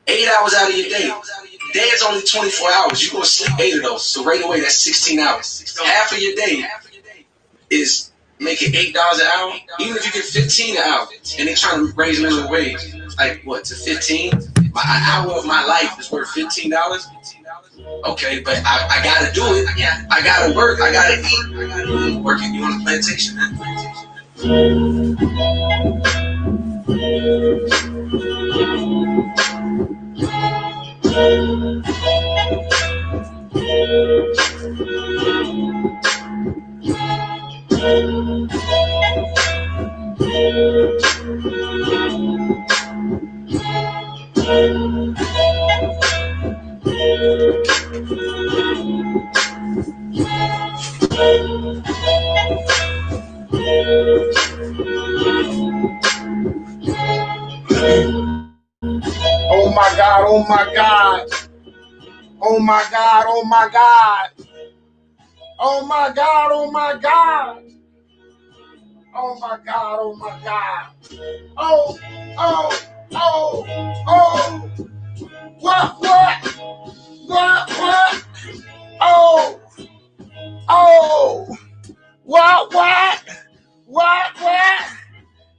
8 hours out of your day. Day is only 24 hours. You're going to sleep 8 of those. So right away, that's 16 hours. Half of your day is making $8 an hour. Even if you get 15 an hour, and they're trying to raise minimum wage, like what, to 15? An hour of my life is worth $15. Okay, but I gotta do it. I gotta work. I gotta eat. Working. You on the plantation? Oh my God, oh my God. Oh my God, oh my God. Oh my God, oh my God. Oh my God, oh my God. Oh, oh, oh, oh. What? Oh, oh. What?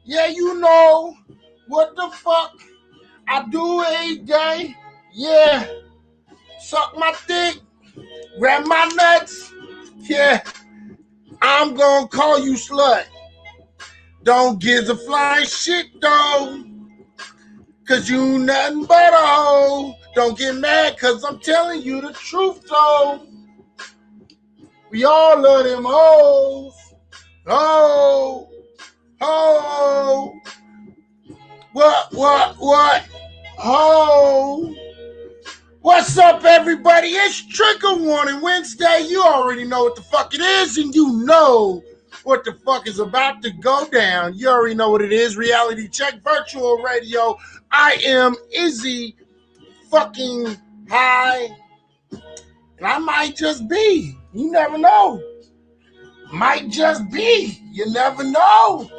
Yeah, you know what the fuck I do every day. Yeah. Suck my dick. Grab my nuts. Yeah. I'm gonna call you slut. Don't give a flying shit though. Cause you nothing but a hoe. Don't get mad cause I'm telling you the truth though. We all love them hoes. Oh. What? Oh. What's up, everybody? It's Trigger Warning Wednesday. You already know what the fuck it is, and you know what the fuck is about to go down. You already know what it is. Reality Check Virtual Radio. I am Izzy fucking high. And I might just be. You never know. Might just be. You never know.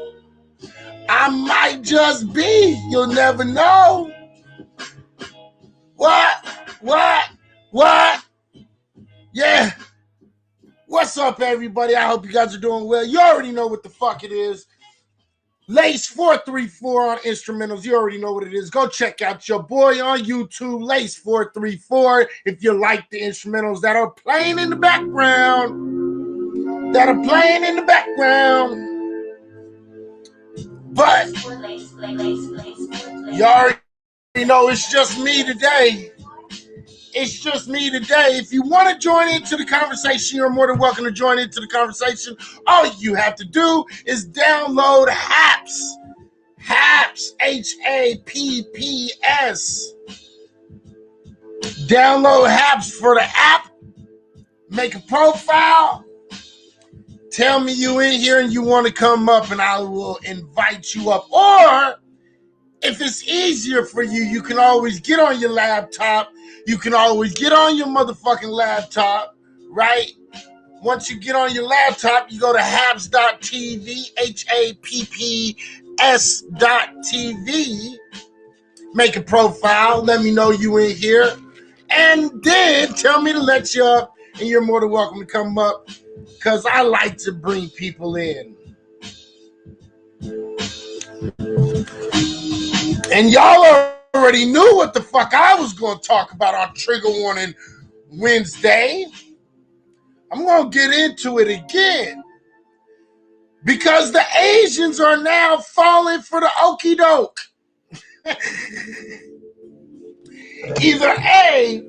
I might just be. You'll never know. What? Yeah. What's up, everybody? I hope you guys are doing well. You already know what the fuck it is. Lace 434 on instrumentals. You already know what it is. Go check out your boy on YouTube, Lace 434, if you like the instrumentals that are playing in the background. But you already know it's just me today. If you want to join into the conversation, you're more than welcome to join into the conversation. All you have to do is download HAPS. HAPS, HAPPS. Download HAPS for the app. Make a profile. Tell me you in here and you want to come up and I will invite you up. Or if it's easier for you, you can always get on your laptop. You can always get on your motherfucking laptop, right? Once you get on your laptop, you go to haps.tv, HAPPS.tv. Make a profile. Let me know you in here. And then tell me to let you up. And you're more than welcome to come up because I like to bring people in. And y'all already knew what the fuck I was going to talk about on Trigger Warning Wednesday. I'm going to get into it again. Because the Asians are now falling for the okie doke. Either A,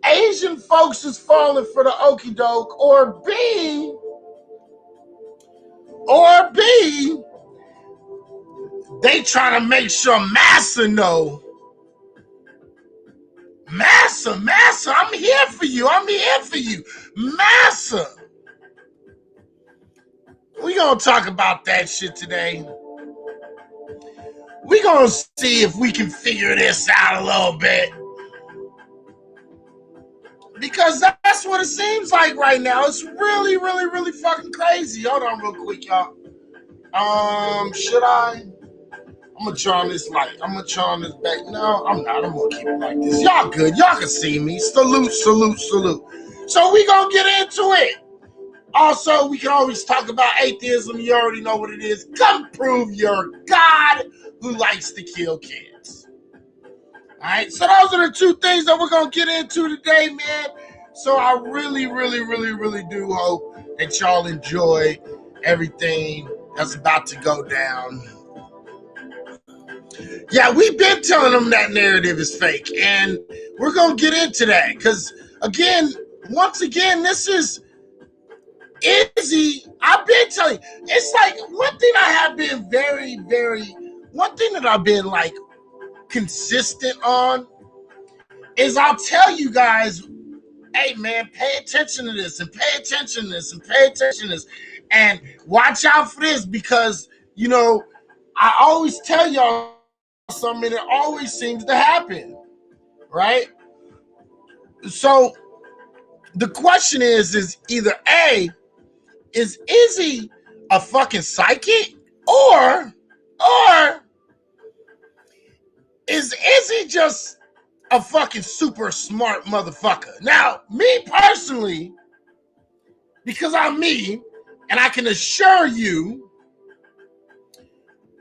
Asian folks is falling for the okie doke, or B, they trying to make sure Massa know. Massa, I'm here for you. Massa. We gonna talk about that shit today. We gonna see if we can figure this out a little bit. Because that's what it seems like right now. It's really, really, really fucking crazy. Hold on real quick, y'all. Should I? I'm gonna turn on this light. I'm gonna turn on this back. No, I'm not. I'm gonna keep it like this. Y'all good. Y'all can see me. Salute, salute, salute. So we gonna get into it. Also, we can always talk about atheism. You already know what it is. Come prove you're God who likes to kill kids. All right. So those are the two things that we're gonna get into today, man. So I really, really, really, really do hope that y'all enjoy everything that's about to go down. Yeah, we've been telling them that narrative is fake, and we're going to get into that because, once again, this is Izzy. I've been telling you, it's like one thing I have been one thing that I've been like consistent on is I'll tell you guys, hey, man, pay attention to this and pay attention to this and pay attention to this and watch out for this because, I always tell y'all something, it always seems to happen, right? So the question is either A, is Izzy a fucking psychic, or is Izzy just a fucking super smart motherfucker? Now, me personally, because I'm me, and I can assure you,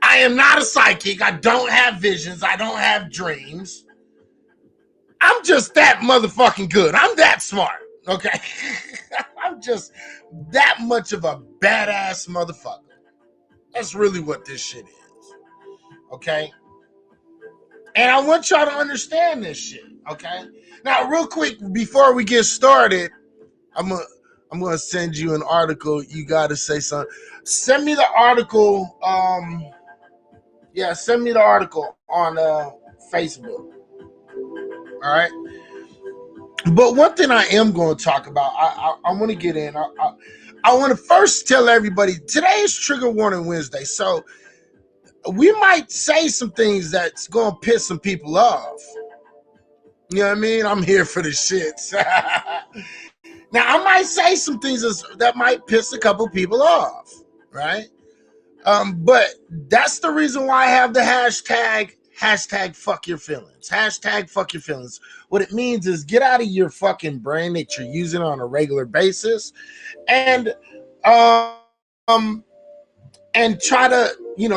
I am not a psychic. I don't have visions. I don't have dreams. I'm just that motherfucking good. I'm that smart, okay? I'm just that much of a badass motherfucker. That's really what this shit is, okay? And I want y'all to understand this shit, okay? Now, real quick, before we get started, I'm gonna send you an article. You gotta say something. Send me the article. Send me the article on Facebook. All right. But one thing I am going to talk about, I want to get in. I want to first tell everybody today is Trigger Warning Wednesday, so we might say some things that's going to piss some people off. You know what I mean? I'm here for the shits. Now, I might say some things that might piss a couple people off, right? But that's the reason why I have the hashtag fuck your feelings. Hashtag fuck your feelings. What it means is get out of your fucking brain that you're using on a regular basis and try to,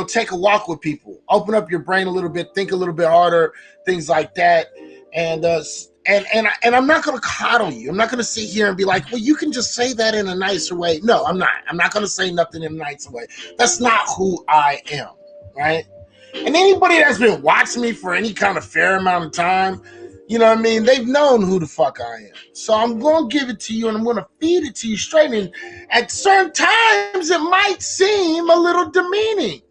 take a walk with people. Open up your brain a little bit, think a little bit harder, things like that. And I'm not going to coddle you. I'm not going to sit here and be like, well, you can just say that in a nicer way. No, I'm not. I'm not going to say nothing in a nicer way. That's not who I am, right? And anybody that's been watching me for any kind of fair amount of time, you know what I mean? They've known who the fuck I am. So I'm going to give it to you and I'm going to feed it to you straight. And at certain times, it might seem a little demeaning.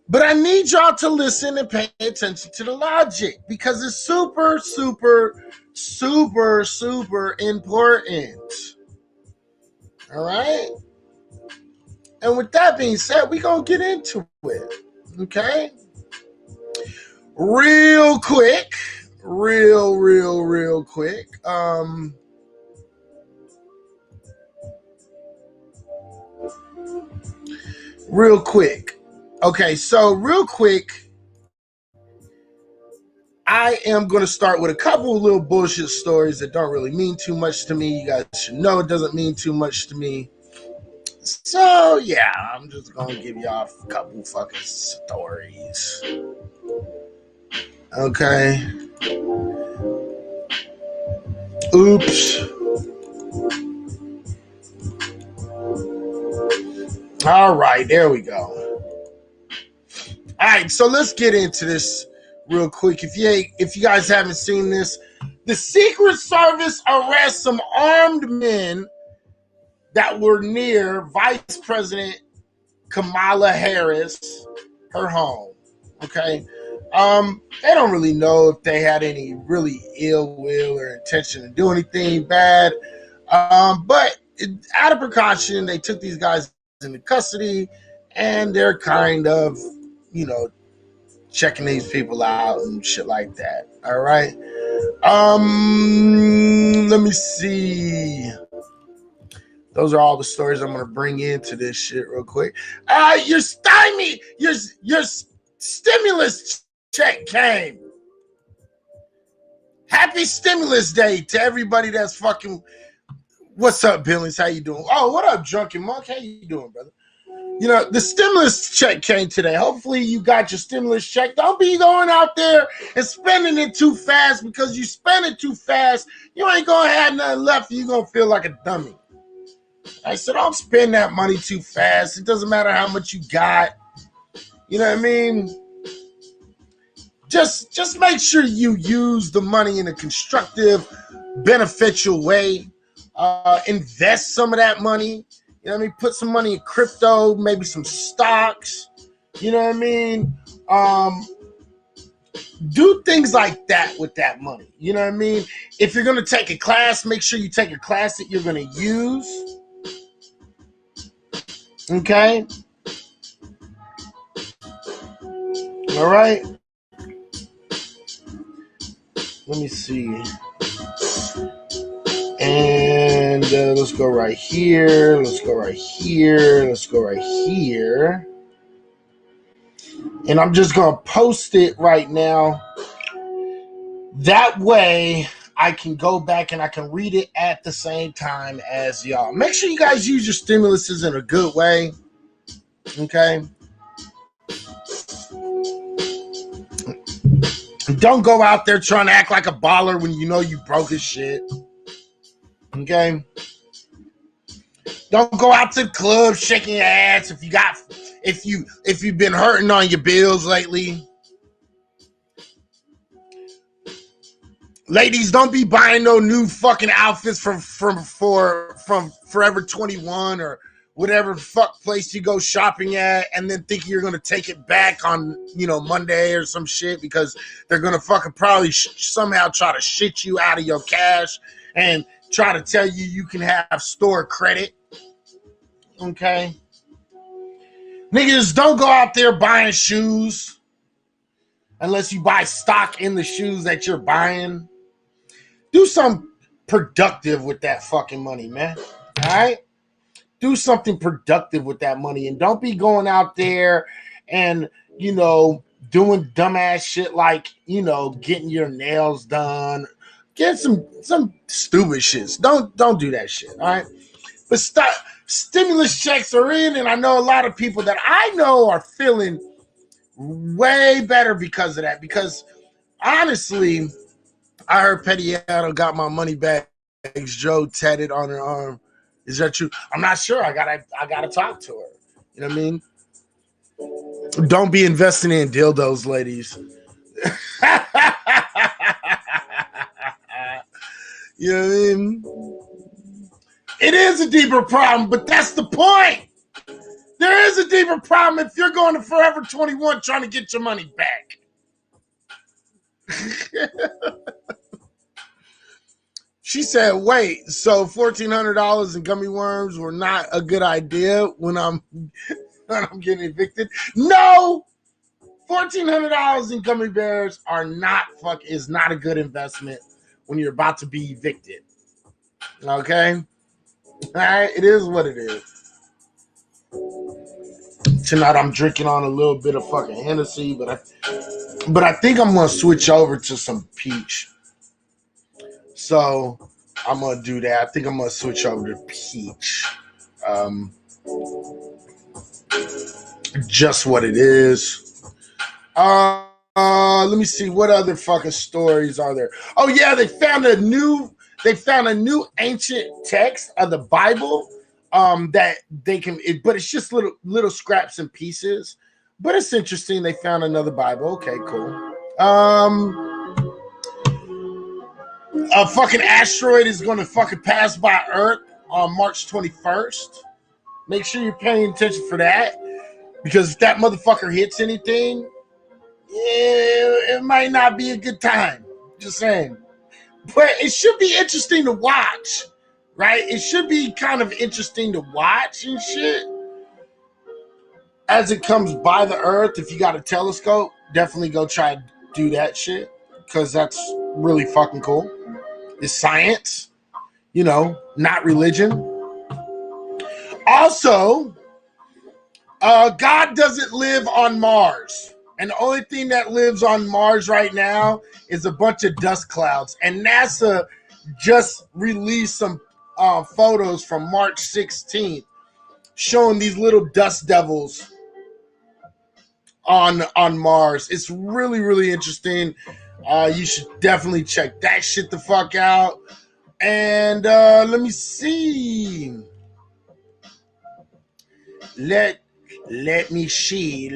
But I need y'all to listen and pay attention to the logic because it's super, super, super, super important. All right? And with that being said, we're going to get into it. Okay? Real quick. Real quick. Real quick. Okay, so real quick, I am going to start with a couple of little bullshit stories that don't really mean too much to me. You guys should know it doesn't mean too much to me. So, yeah, I'm just going to give y'all a couple fucking stories. Okay. Oops. All right, there we go. All right, so let's get into this real quick. If you guys haven't seen this, the Secret Service arrests some armed men that were near Vice President Kamala Harris, her home. Okay, they don't really know if they had any really ill will or intention to do anything bad, but out of precaution, they took these guys into custody, and they're kind of, checking these people out and shit like that. All right. Let me see. Those are all the stories I'm going to bring into this shit real quick. You're stymied. You're stimulus check came. Happy stimulus day to everybody that's fucking. What's up, Billings? How you doing? Oh, what up, Drunken Monk? How you doing, brother? You know, the stimulus check came today. Hopefully you got your stimulus check. Don't be going out there and spending it too fast, because you spend it too fast, you ain't gonna have nothing left. You're gonna feel like a dummy. I said, don't spend that money too fast. It doesn't matter how much you got. You know what I mean? Just make sure you use the money in a constructive, beneficial way. Invest some of that money. You know what I mean? Put some money in crypto, maybe some stocks. You know what I mean? Do things like that with that money. You know what I mean? If you're going to take a class, make sure you take a class that you're going to use. Okay? All right? Let me see. And let's go right here. Let's go right here. Let's go right here. And I'm just going to post it right now. That way I can go back and I can read it at the same time as y'all. Make sure you guys use your stimuluses in a good way. Okay? Don't go out there trying to act like a baller when you know you broke as shit. Okay? Don't go out to the club shaking your ass if you've been hurting on your bills lately. Ladies, don't be buying no new fucking outfits from Forever 21 or whatever fuck place you go shopping at, and then think you're gonna take it back on, Monday or some shit, because they're gonna fucking probably somehow try to shit you out of your cash and try to tell you can have store credit. Okay? Niggas, don't go out there buying shoes unless you buy stock in the shoes that you're buying. Do something productive with that fucking money, man. All right? Do something productive with that money, and don't be going out there and, doing dumbass shit like, getting your nails done. Get some stupid shits. Don't do that shit, all right? But stimulus checks are in, and I know a lot of people that I know are feeling way better because of that. Because honestly, I heard Pettiato got my money back. Joe tatted on her arm. Is that true? I'm not sure. I gotta talk to her. You know what I mean? Don't be investing in dildos, ladies. You know what I mean? It is a deeper problem, but that's the point. There is a deeper problem if you're going to Forever 21 trying to get your money back. She said, wait, so $1,400 in gummy worms were not a good idea when I'm getting evicted? No! $1,400 in gummy bears is not a good investment when you're about to be evicted. Okay? All right? It is what it is. Tonight I'm drinking on a little bit of fucking Hennessy, but I think I'm going to switch over to some peach. So I'm going to do that. I think I'm going to switch over to peach. Just what it is. Let me see. What other fucking stories are there? Oh, yeah. They found a new ancient text of the Bible that they can, but it's just little scraps and pieces. But it's interesting. They found another Bible. Okay, cool. A fucking asteroid is going to fucking pass by Earth on March 21st. Make sure you're paying attention for that, because if that motherfucker hits anything, it might not be a good time. Just saying. But it should be interesting to watch, right? It should be kind of interesting to watch and shit as it comes by the Earth. If you got a telescope, definitely go try and do that shit, because that's really fucking cool. It's science, not religion. Also, God doesn't live on Mars. And the only thing that lives on Mars right now is a bunch of dust clouds. And NASA just released some photos from March 16th showing these little dust devils on Mars. It's really, really interesting. You should definitely check that shit the fuck out. And let me see. Let me see.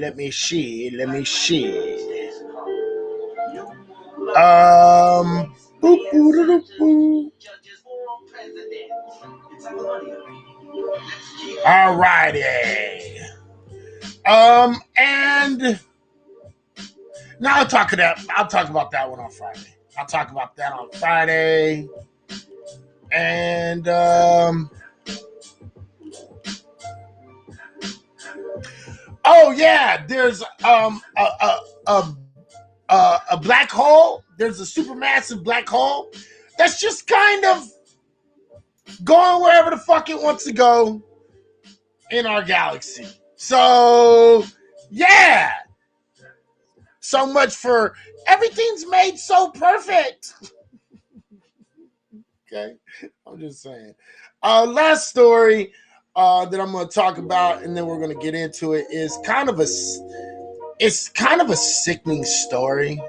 Boop, boop, boop. All righty. And now I'll talk about that one on Friday. I'll talk about that on Friday. And oh yeah, there's a black hole. There's a supermassive black hole that's just kind of going wherever the fuck it wants to go in our galaxy. So yeah, so much for everything's made so perfect. Okay, I'm just saying. Last story that I'm going to talk about, and then we're going to get into it, is kind of a sickening story.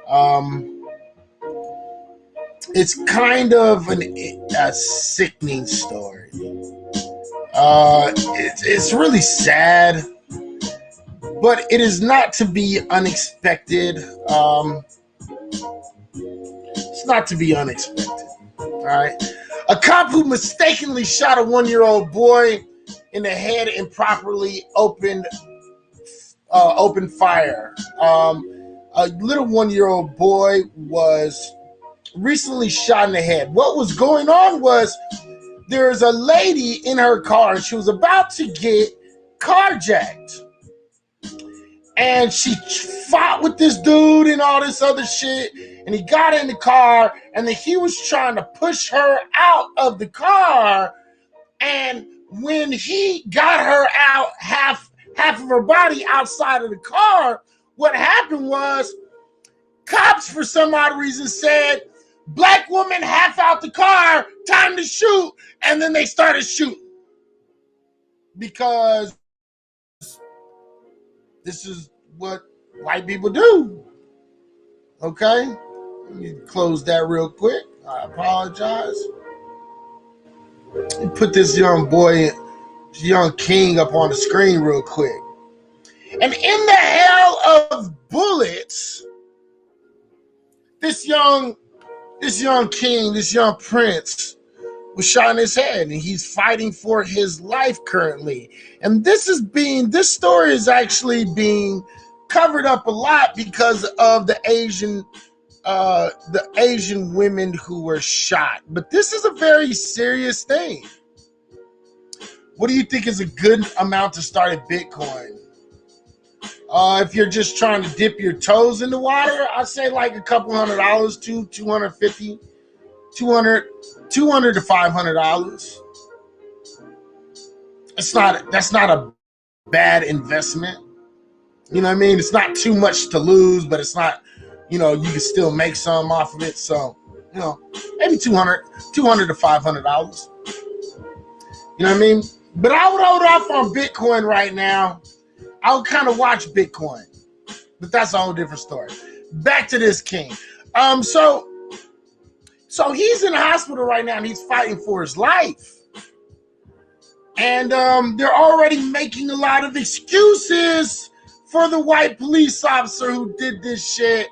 It's kind of a sickening story. It's really sad, but it is not to be unexpected. It's not to be unexpected. All right. A cop who mistakenly shot a 1-year-old boy in the head improperly opened fire. A little 1-year-old boy was recently shot in the head. What was going on was there's a lady in her car and she was about to get carjacked. And she fought with this dude and all this other shit. And he got in the car and then he was trying to push her out of the car. And when he got her out, half of her body outside of the car, what happened was cops, for some odd reason, said, "Black woman half out the car, time to shoot." And then they started shooting. Because this is what white people do. Okay? Let me close that real quick. I apologize. Let me put this young boy, young king, up on the screen real quick. And in the hell of bullets, this young king, this young prince, was shot in his head, and he's fighting for his life currently. And this story is actually being covered up a lot because of the Asian women who were shot. But this is a very serious thing. What do you think is a good amount to start at Bitcoin? If you're just trying to dip your toes in the water, I'd say like a couple $100 to $250, $200 to $500. That's not a bad investment. You know what I mean? It's not too much to lose, but it's not, you can still make some off of it. So, maybe $200 to $500. You know what I mean? But I would hold off on Bitcoin right now. I would kind of watch Bitcoin, but that's a whole different story. Back to this king. So he's in the hospital right now and he's fighting for his life. And they're already making a lot of excuses for the white police officer who did this shit.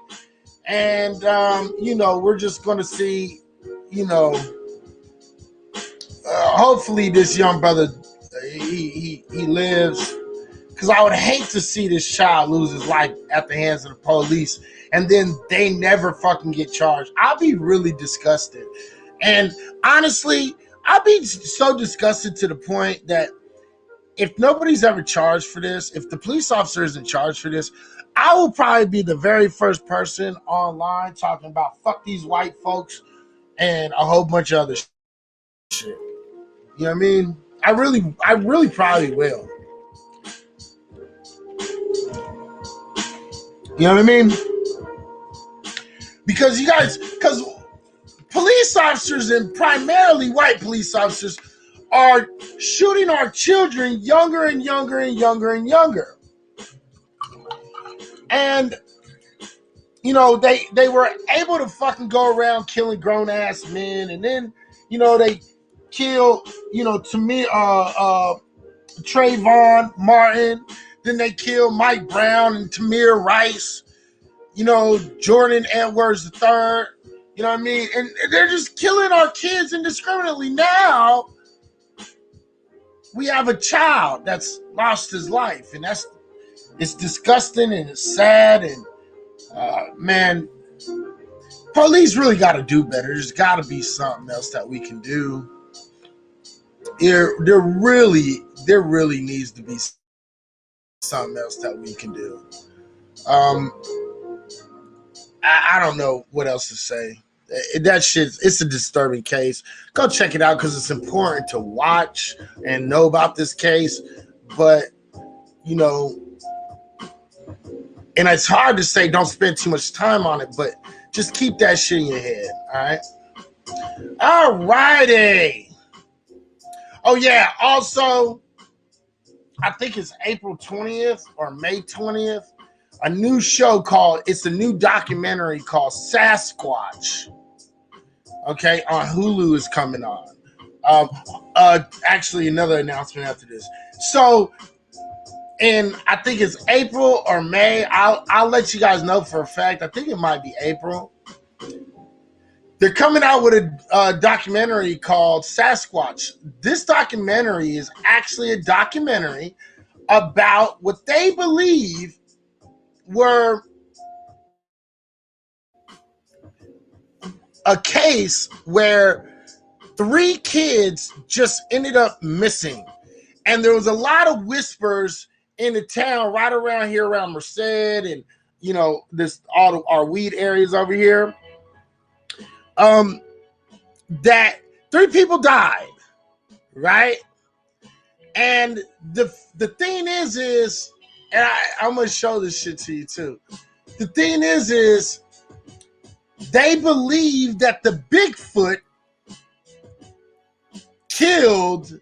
And, we're just going to see, hopefully this young brother, he lives. Because I would hate to see this child lose his life at the hands of the police and then they never fucking get charged. I'll be really disgusted. And honestly, I'll be so disgusted to the point that if nobody's ever charged for this, if the police officer isn't charged for this, I will probably be the very first person online talking about fuck these white folks and a whole bunch of other shit. You know what I mean? I really probably will. You know what I mean? Because police officers, and primarily white police officers, are shooting our children younger and younger and younger and younger. And, you know, they were able to fucking go around killing grown-ass men. And then, you know, they kill, you know, to me, Trayvon Martin. Then they kill Mike Brown and Tamir Rice. You know, Jordan Edwards III. You know what I mean? And they're just killing our kids indiscriminately. Now, we have a child that's lost his life. And it's disgusting and it's sad. And, man, police really got to do better. There's got to be something else that we can do. There really needs to be something else that we can do. I don't know what else to say. That shit, it's a disturbing case. Go check it out because it's important to watch and know about this case. But, you know, and it's hard to say don't spend too much time on it, but just keep that shit in your head, all right? All righty. Oh, yeah, also, I think it's April 20th or May 20th. A new show it's a new documentary called Sasquatch. Okay, on Hulu is coming on. Actually, another announcement after this. So, and I think it's April or May. I'll let you guys know for a fact. I think it might be April. They're coming out with a documentary called Sasquatch. This documentary is actually a documentary about what they believe were a case where 3 kids just ended up missing. And there was a lot of whispers in the town right around here, around Merced and, you know, this all our weed areas over here. That 3 people died, right? And the thing is, and I'm gonna show this shit to you too. The thing is they believe that the Bigfoot killed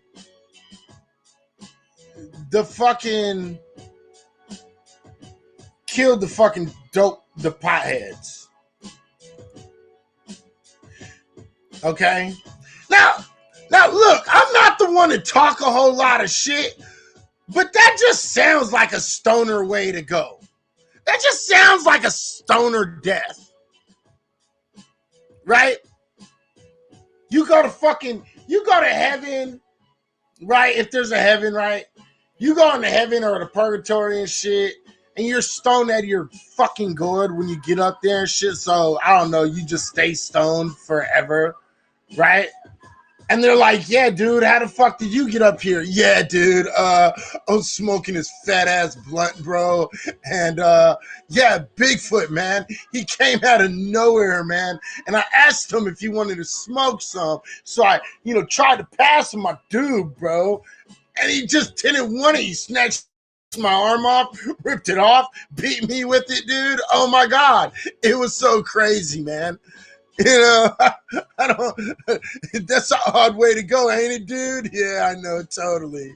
the fucking the potheads. Okay? Now look, I'm not the one to talk a whole lot of shit, but that just sounds like a stoner way to go. That just sounds like a stoner death. Right? You go to heaven, right? If there's a heaven, right? You go into heaven or the purgatory and shit, and you're stoned out of your fucking gourd when you get up there and shit. So, I don't know, you just stay stoned forever, right? And they're like, yeah, dude, how the fuck did you get up here? Yeah, dude, I was smoking this fat ass blunt, bro. And yeah, Bigfoot, man. He came out of nowhere, man. And I asked him if he wanted to smoke some. So I, tried to pass him my dude, bro. And he just didn't want it. He snatched my arm off, ripped it off, beat me with it, dude. Oh my God. It was so crazy, man. I don't. That's an odd way to go, ain't it, dude? Yeah, I know, totally,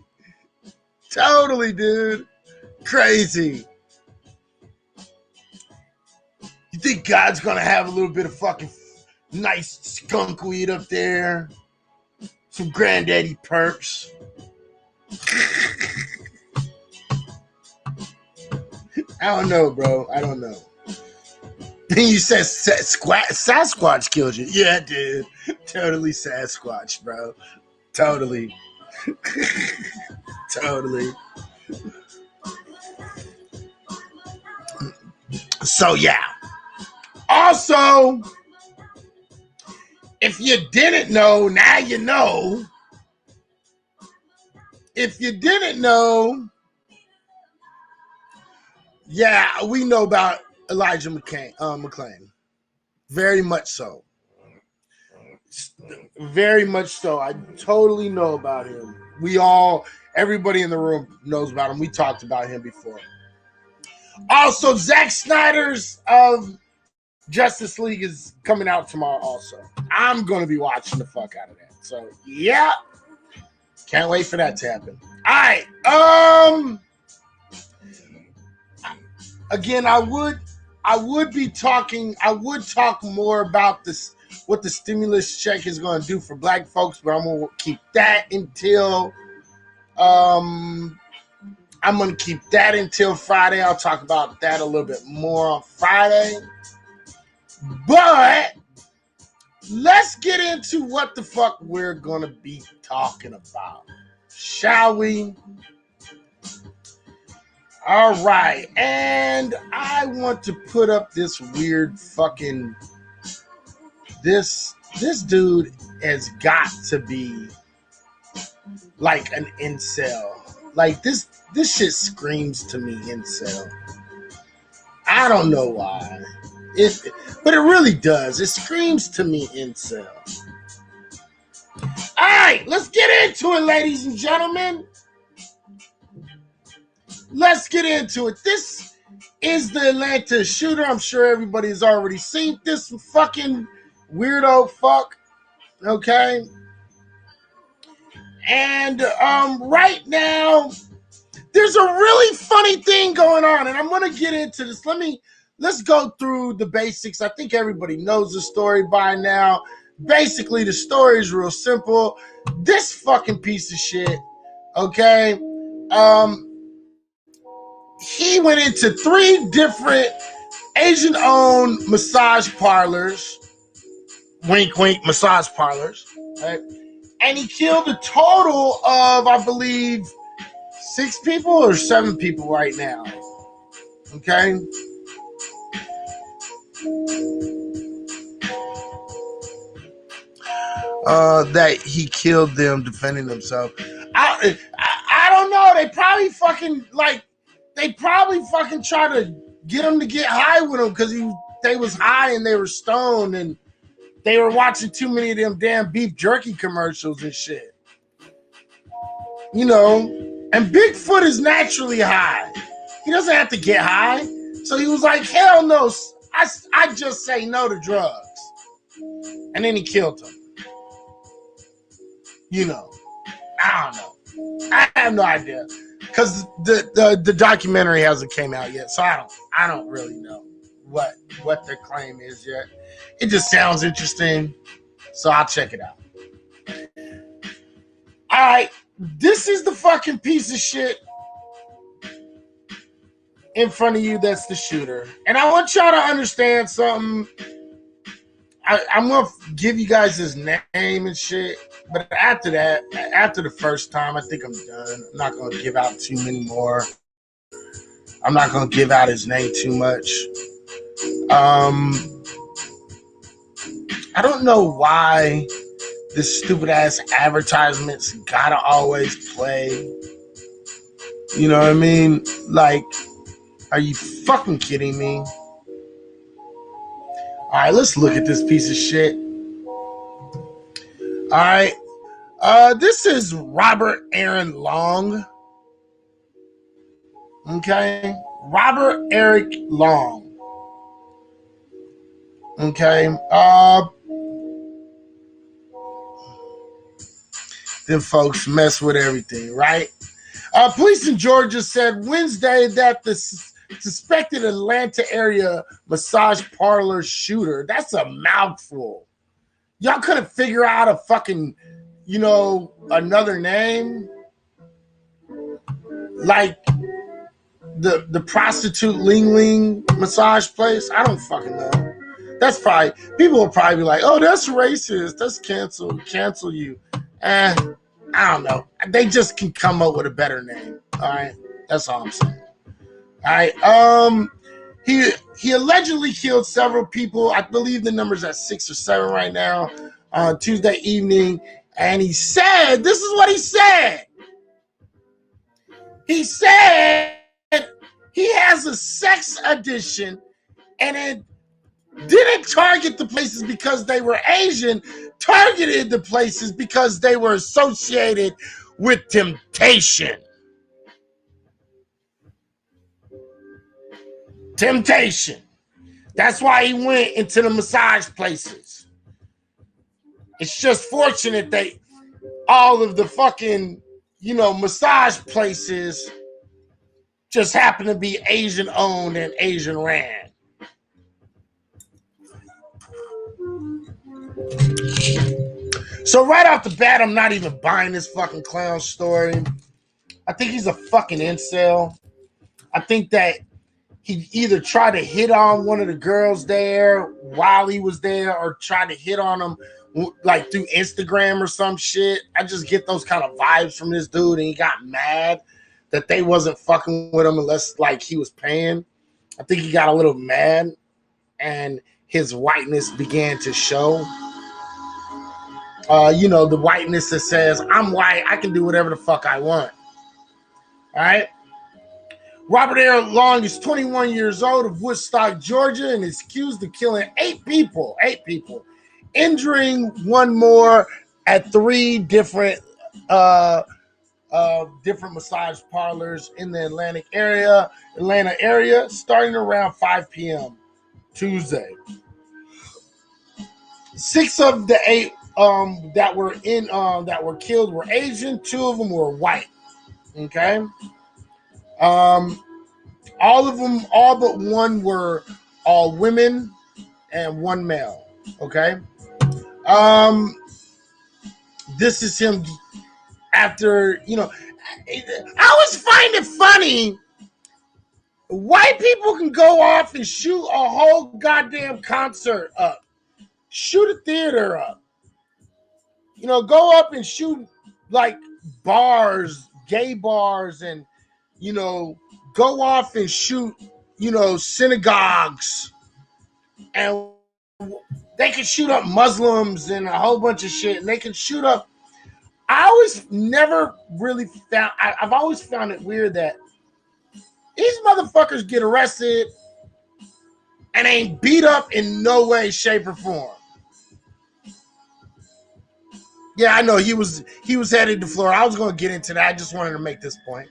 dude. Crazy. You think God's gonna have a little bit of fucking nice skunk weed up there? Some granddaddy perps. I don't know, bro. I don't know. Then you said Sasquatch killed you. Yeah, dude. Totally Sasquatch, bro. Totally. Totally. So, yeah. Also, if you didn't know, now you know. If you didn't know, yeah, we know about Elijah McClain. Very much so. Very much so. I totally know about him. Everybody in the room knows about him. We talked about him before. Also, Zack Snyder's Justice League is coming out tomorrow also. I'm going to be watching the fuck out of that. So, yeah. Can't wait for that to happen. All right. Again, I would talk more about this, what the stimulus check is going to do for black folks, but I'm going to keep that until Friday. I'll talk about that a little bit more on Friday. But let's get into what the fuck we're going to be talking about, shall we? All right. And I want to put up this weird fucking... This dude has got to be like an incel. Like, this shit screams to me incel. I don't know why. But it really does. It screams to me incel. All right, let's get into it, ladies and gentlemen. Let's get into it. This is the Atlanta shooter. I'm sure everybody's already seen this fucking weirdo fuck. Okay? And right now, there's a really funny thing going on, and I'm going to get into this. Let's go through the basics. I think everybody knows the story by now. Basically, the story is real simple. This fucking piece of shit, okay, he went into 3 different Asian-owned massage parlors, wink, wink, massage parlors, right? And he killed a total of, I believe, 6 people or 7 people right now, okay? That he killed them defending himself. I don't know. They probably fucking try to get him to get high with him because they was high and they were stoned and they were watching too many of them damn beef jerky commercials and shit. You know, and Bigfoot is naturally high. He doesn't have to get high. So he was like, hell no, I just say no to drugs. And then he killed him. You know, I don't know. I have no idea. Because the documentary hasn't came out yet. So I don't really know what their claim is yet. It just sounds interesting. So I'll check it out. All right. This is the fucking piece of shit in front of you that's the shooter. And I want y'all to understand something. I'm going to give you guys his name and shit. But after that, after the first time, I think I'm done. I'm not going to give out too many more. I'm not going to give out his name too much. I don't know why this stupid ass advertisements gotta always play. You know what I mean? Like, are you fucking kidding me? Alright, let's look at this piece of shit. Alright. This is Robert Aaron Long. Okay? Robert Eric Long. Okay? Them folks mess with everything, right? Police in Georgia said Wednesday that the suspected Atlanta area massage parlor shooter, that's a mouthful. Y'all couldn't figure out a fucking, another name? Like the prostitute Ling Ling massage place? I don't fucking know. That's probably, people will probably be like, oh, that's racist. That's cancel you. I don't know. They just can come up with a better name. All right. That's all I'm saying. All right. He allegedly killed several people. I believe the number's at 6 or 7 right now on Tuesday evening. And he said, this is what he said. He said he has a sex addiction and it didn't target the places because they were Asian, targeted the places because they were associated with temptation. Temptation. That's why he went into the massage places. It's just fortunate that all of the fucking, massage places just happen to be Asian owned and Asian ran. So right off the bat, I'm not even buying this fucking clown story. I think he's a fucking incel. I think that he either tried to hit on one of the girls there while he was there or tried to hit on them like through Instagram or some shit. I just get those kind of vibes from this dude, and he got mad that they wasn't fucking with him unless like he was paying. I think he got a little mad and his whiteness began to show. The whiteness that says, I'm white, I can do whatever the fuck I want. All right? Robert Aaron Long is 21 years old of Woodstock, Georgia, and is accused of killing 8 people, injuring one more at 3 different massage parlors in the Atlanta area, starting around 5 p.m. Tuesday. 6 of the 8 that were killed were Asian. 2 of them were white. Okay. All of them, all but one were all women and 1 male. Okay. This is him after, I always find it funny. White people can go off and shoot a whole goddamn concert up. Shoot a theater up. Go up and shoot like bars, gay bars, and, go off and shoot, synagogues. And they can shoot up Muslims and a whole bunch of shit. And they can shoot up. I've always found it weird that these motherfuckers get arrested and ain't beat up in no way, shape, or form. Yeah, I know he was headed to Florida. I was going to get into that. I just wanted to make this point.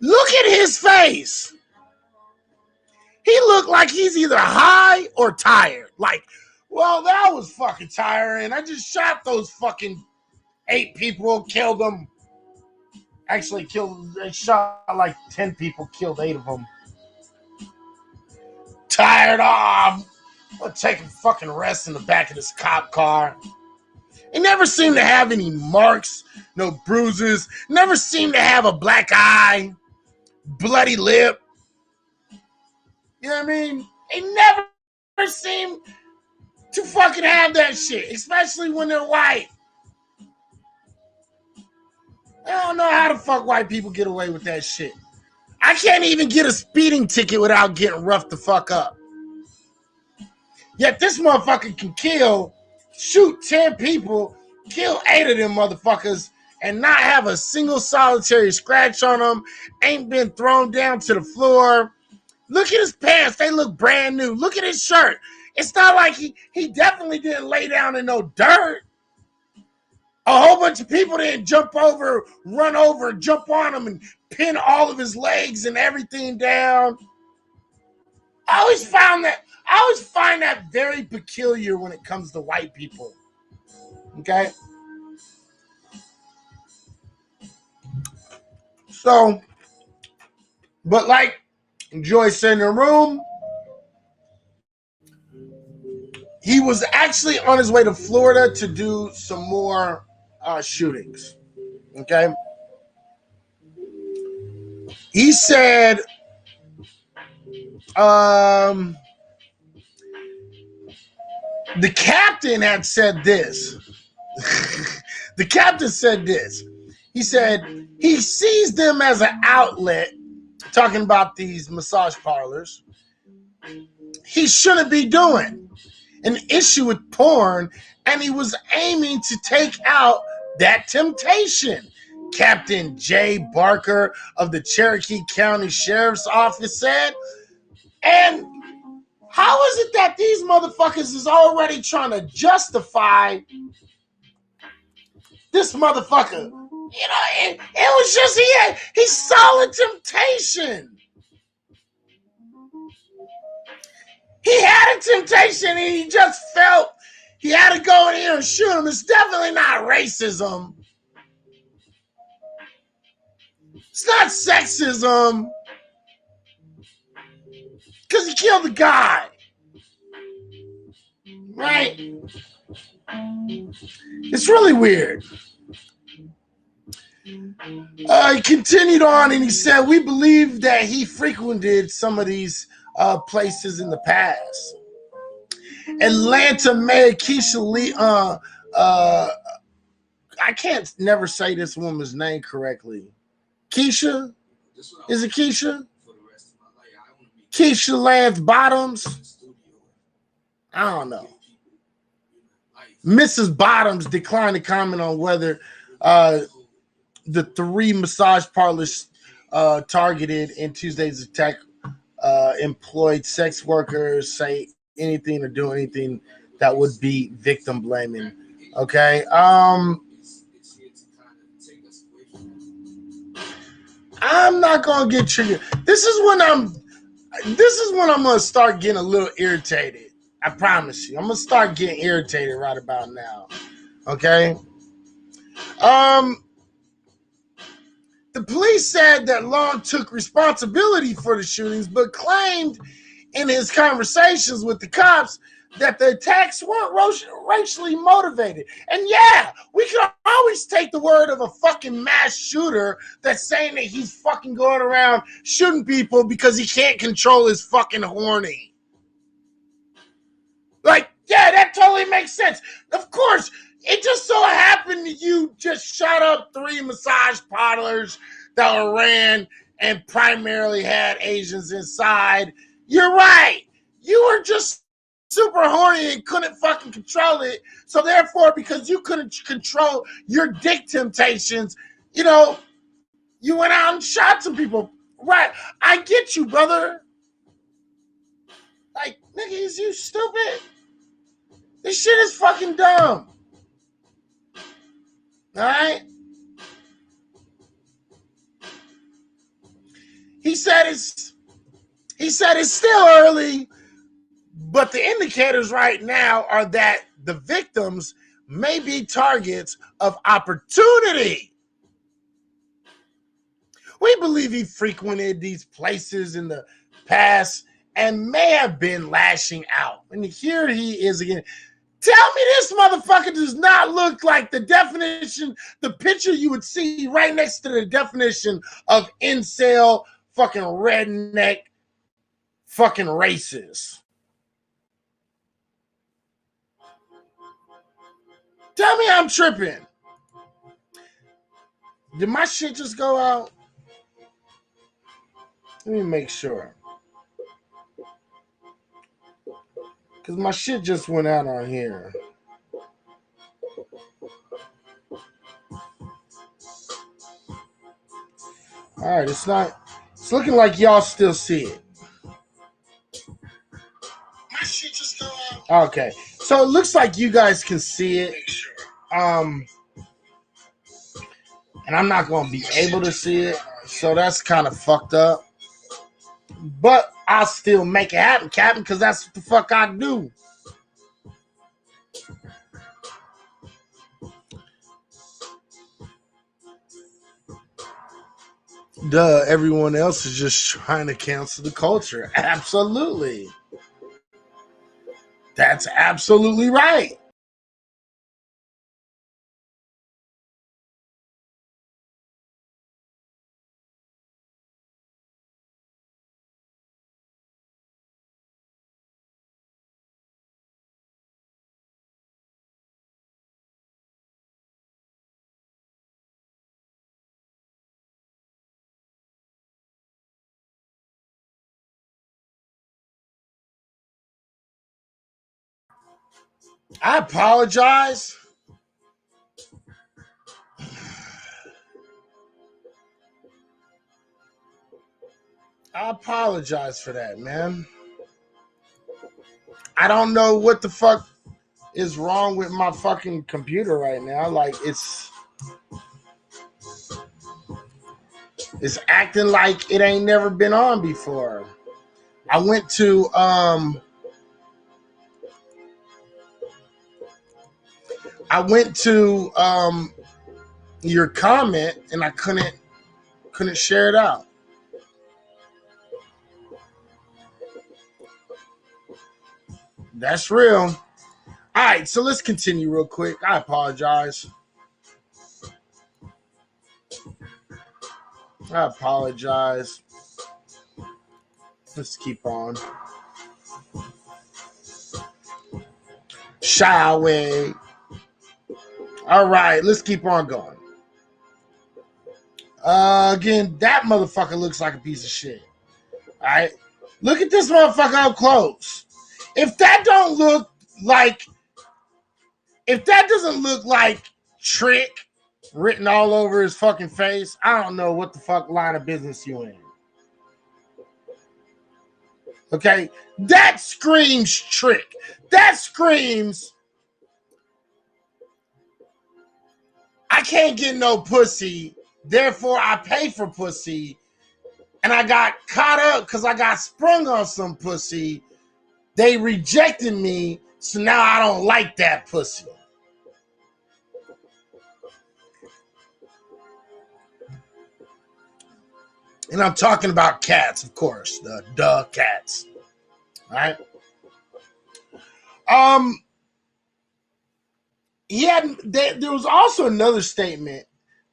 Look at his face. He looked like he's either high or tired. Like, well, that was fucking tiring. I just shot those fucking 8 people, killed them. Actually, they shot like 10 people, killed 8 of them. Tired off. I'll take a fucking rest in the back of this cop car. He never seemed to have any marks, no bruises. Never seemed to have a black eye, bloody lip. You know what I mean? He never seemed to fucking have that shit, especially when they're white. I don't know how the fuck white people get away with that shit. I can't even get a speeding ticket without getting roughed the fuck up. Yet this motherfucker can shoot 10 people, kill 8 of them motherfuckers, and not have a single solitary scratch on them, ain't been thrown down to the floor. Look at his pants. They look brand new. Look at his shirt. It's not like he definitely didn't lay down in no dirt. A whole bunch of people didn't run over, jump on him, and pin all of his legs and everything down. I always find that very peculiar when it comes to white people. Okay? So, but like Joyce said in the room, he was actually on his way to Florida to do some more shootings. Okay? He said, the captain had said this. The captain said this. He said he sees them as an outlet, talking about these massage parlors, he shouldn't be doing. An issue with porn, and he was aiming to take out that temptation. Captain Jay Barker of the Cherokee County Sheriff's Office said. And how is it that these motherfuckers is already trying to justify this motherfucker? It was just he saw a temptation. He had a temptation and he just felt he had to go in here and shoot him. It's definitely not racism. It's not sexism. Because he killed the guy. Right? It's really weird. He continued on and he said, we believe that he frequented some of these places in the past. Atlanta Mayor Keisha Lee, I can't never say this woman's name correctly. Keisha? Is it Keisha? Keisha Lance Bottoms? I don't know. Mrs. Bottoms declined to comment on whether the 3 massage parlors targeted in Tuesday's attack employed sex workers, say anything or do anything that would be victim blaming. Okay. I'm not gonna get triggered. This is when I'm gonna start getting a little irritated. I promise you. I'm gonna start getting irritated right about now. Okay. The police said that Long took responsibility for the shootings, but claimed in his conversations with the cops that the attacks weren't racially motivated. And yeah, we can always take the word of a fucking mass shooter that's saying that he's fucking going around shooting people because he can't control his fucking horny. Like, yeah, that totally makes sense. Of course, it just so happened that you just shot up 3 massage parlors that were ran and primarily had Asians inside. You're right. You were just super horny and couldn't fucking control it. So therefore, because you couldn't control your dick temptations, you know, you went out and shot some people. Right. I get you, brother. Like, nigga, is you stupid? This shit is fucking dumb. All right? He said it's still early, but the indicators right now are that the victims may be targets of opportunity. We believe he frequented these places in the past and may have been lashing out. And here he is again. Tell me this motherfucker does not look like the definition, the picture you would see right next to the definition of incel, fucking redneck, fucking racist. Tell me I'm tripping. Did my shit just go out? Let me make sure. Because my shit just went out on here. All right, it's looking like y'all still see it. My shit just go out. Okay, so it looks like you guys can see it. And I'm not going to be able to see it, so that's kind of fucked up. But I'll still make it happen, Captain, because that's what the fuck I do. Duh, everyone else is just trying to cancel the culture. Absolutely. That's absolutely right. I apologize. I apologize for that, man. I don't know what the fuck is wrong with my fucking computer right now. Like, it's acting like it ain't never been on before. I went to I went to your comment and I couldn't share it out. That's real. All right, so let's continue real quick. I apologize. Let's keep on. Shall we? All right, let's keep on going. Again, that motherfucker looks like a piece of shit. All right, look at this motherfucker up close. If that doesn't look like trick written all over his fucking face, I don't know what the fuck line of business you in. Okay, that screams trick. That screams I can't get no pussy, therefore I pay for pussy, and I got caught up because I got sprung on some pussy. They rejected me, so now I don't like that pussy. And I'm talking about cats, of course. The cats. All right. There was also another statement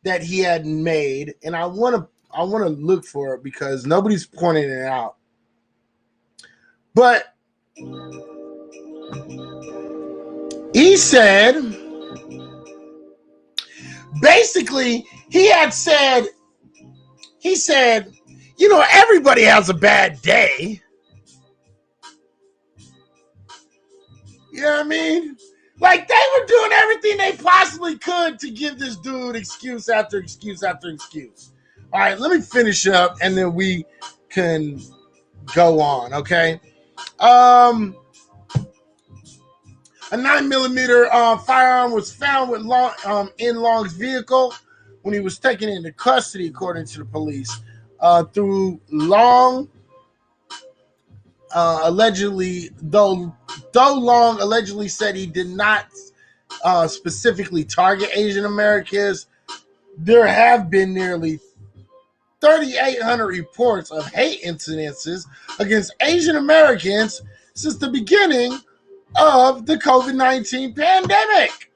that he had made, and I want to look for it because nobody's pointing it out. But he said, basically, he said, you know, everybody has a bad day. You know what I mean? Like, they were doing everything they possibly could to give this dude excuse after excuse after excuse. All right, let me finish up, and then we can go on, okay? A 9mm firearm was found with in Long's vehicle when he was taken into custody, according to the police. Through Long, allegedly, though Long allegedly said he did not specifically target Asian Americans, there have been nearly 3,800 reports of hate incidences against Asian Americans since the beginning of the COVID-19 pandemic.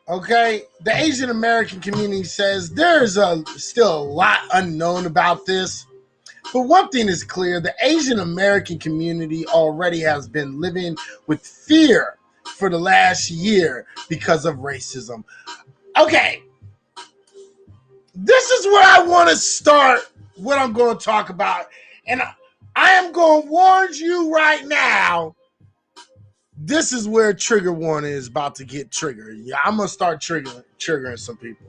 Okay, the Asian American community says there's still a lot unknown about this. But one thing is clear, the Asian American community already has been living with fear for the last year because of racism. Okay, this is where I want to start what I'm going to talk about. And I am going to warn you right now, this is where trigger warning is about to get triggered. Yeah, I'm going to start triggering some people.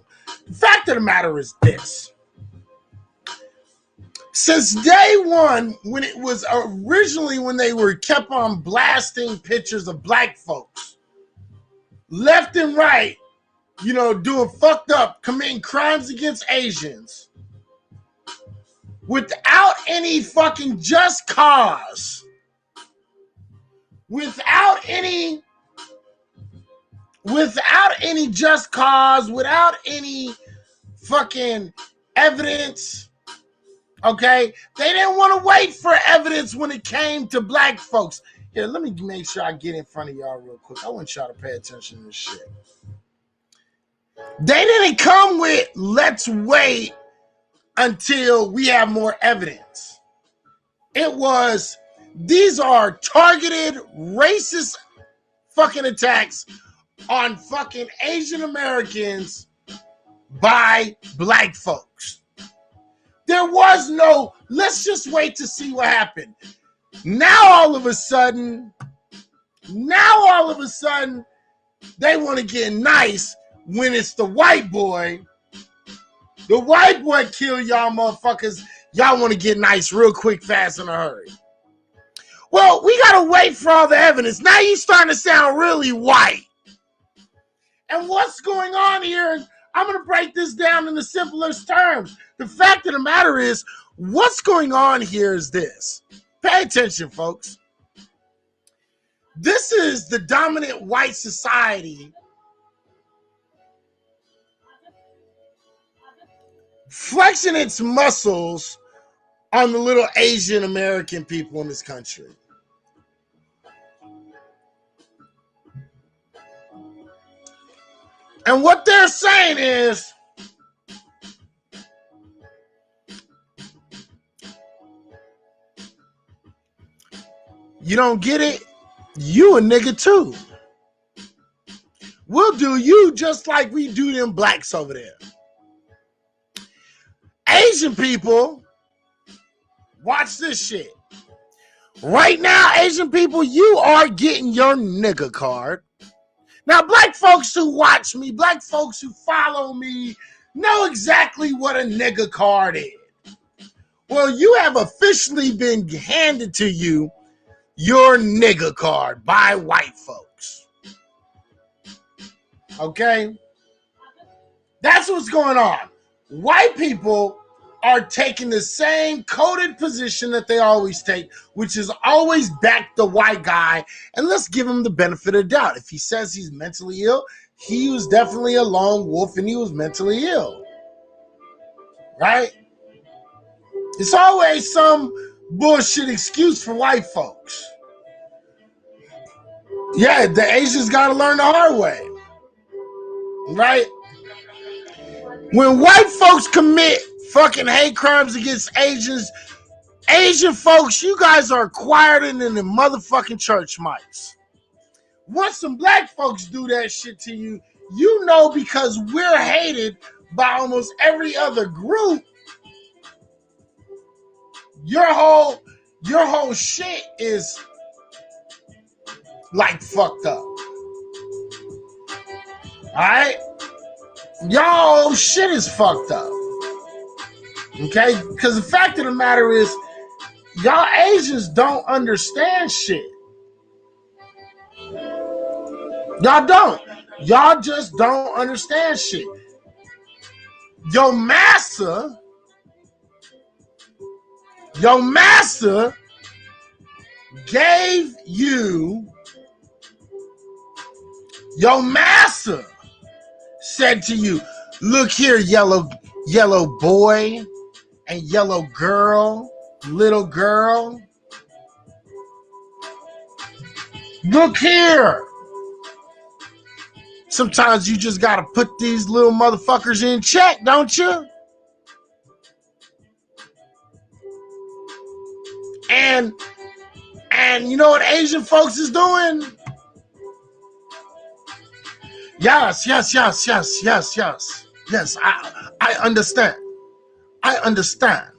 The fact of the matter is this. Since day one, when it was originally when they were kept on blasting pictures of black folks, left and right, you know, doing fucked up, committing crimes against Asians, without any fucking just cause, without any just cause, without any fucking evidence. Okay, they didn't want to wait for evidence when it came to black folks. Here, let me make sure I get in front of y'all real quick. I want y'all to pay attention to this shit. They didn't come with, let's wait until we have more evidence. It was, these are targeted racist fucking attacks on fucking Asian Americans by black folks. There was no, let's just wait to see what happened. Now all of a sudden, they want to get nice when it's the white boy. The white boy kill y'all motherfuckers. Y'all want to get nice real quick, fast, in a hurry. Well, we got to wait for all the evidence. Now you starting to sound really white. And what's going on here? I'm going to break this down in the simplest terms. The fact of the matter is, what's going on here is this. Pay attention, folks. This is the dominant white society flexing its muscles on the little Asian American people in this country. And what they're saying is, you don't get it? You a nigga too. We'll do you just like we do them blacks over there. Asian people, watch this shit. Right now, Asian people, you are getting your nigga card. Now, black folks who watch me, black folks who follow me, know exactly what a nigga card is. Well, you have officially been handed to you your nigga card by white folks. Okay? That's what's going on. White people are taking the same coded position that they always take, which is always back the white guy, and let's give him the benefit of the doubt. If he says he's mentally ill, he was definitely a lone wolf and he was mentally ill. Right? It's always some bullshit excuse for white folks. Yeah, the Asians got to learn the hard way. Right? When white folks commit fucking hate crimes against Asians, Asian folks, you guys are quieter than the motherfucking church mice. Once some black folks do that shit to you, you know, because we're hated by almost every other group, your whole shit is like fucked up. Alright? Y'all shit is fucked up. Okay? Because the fact of the matter is, y'all Asians don't understand shit. Y'all don't. Y'all just don't understand shit. Your master gave you, your master said to you, look here, yellow boy and yellow girl, little girl. Look here. Sometimes you just gotta put these little motherfuckers in check, don't you? And you know what Asian folks is doing? Yes. Yes, I understand. I understand.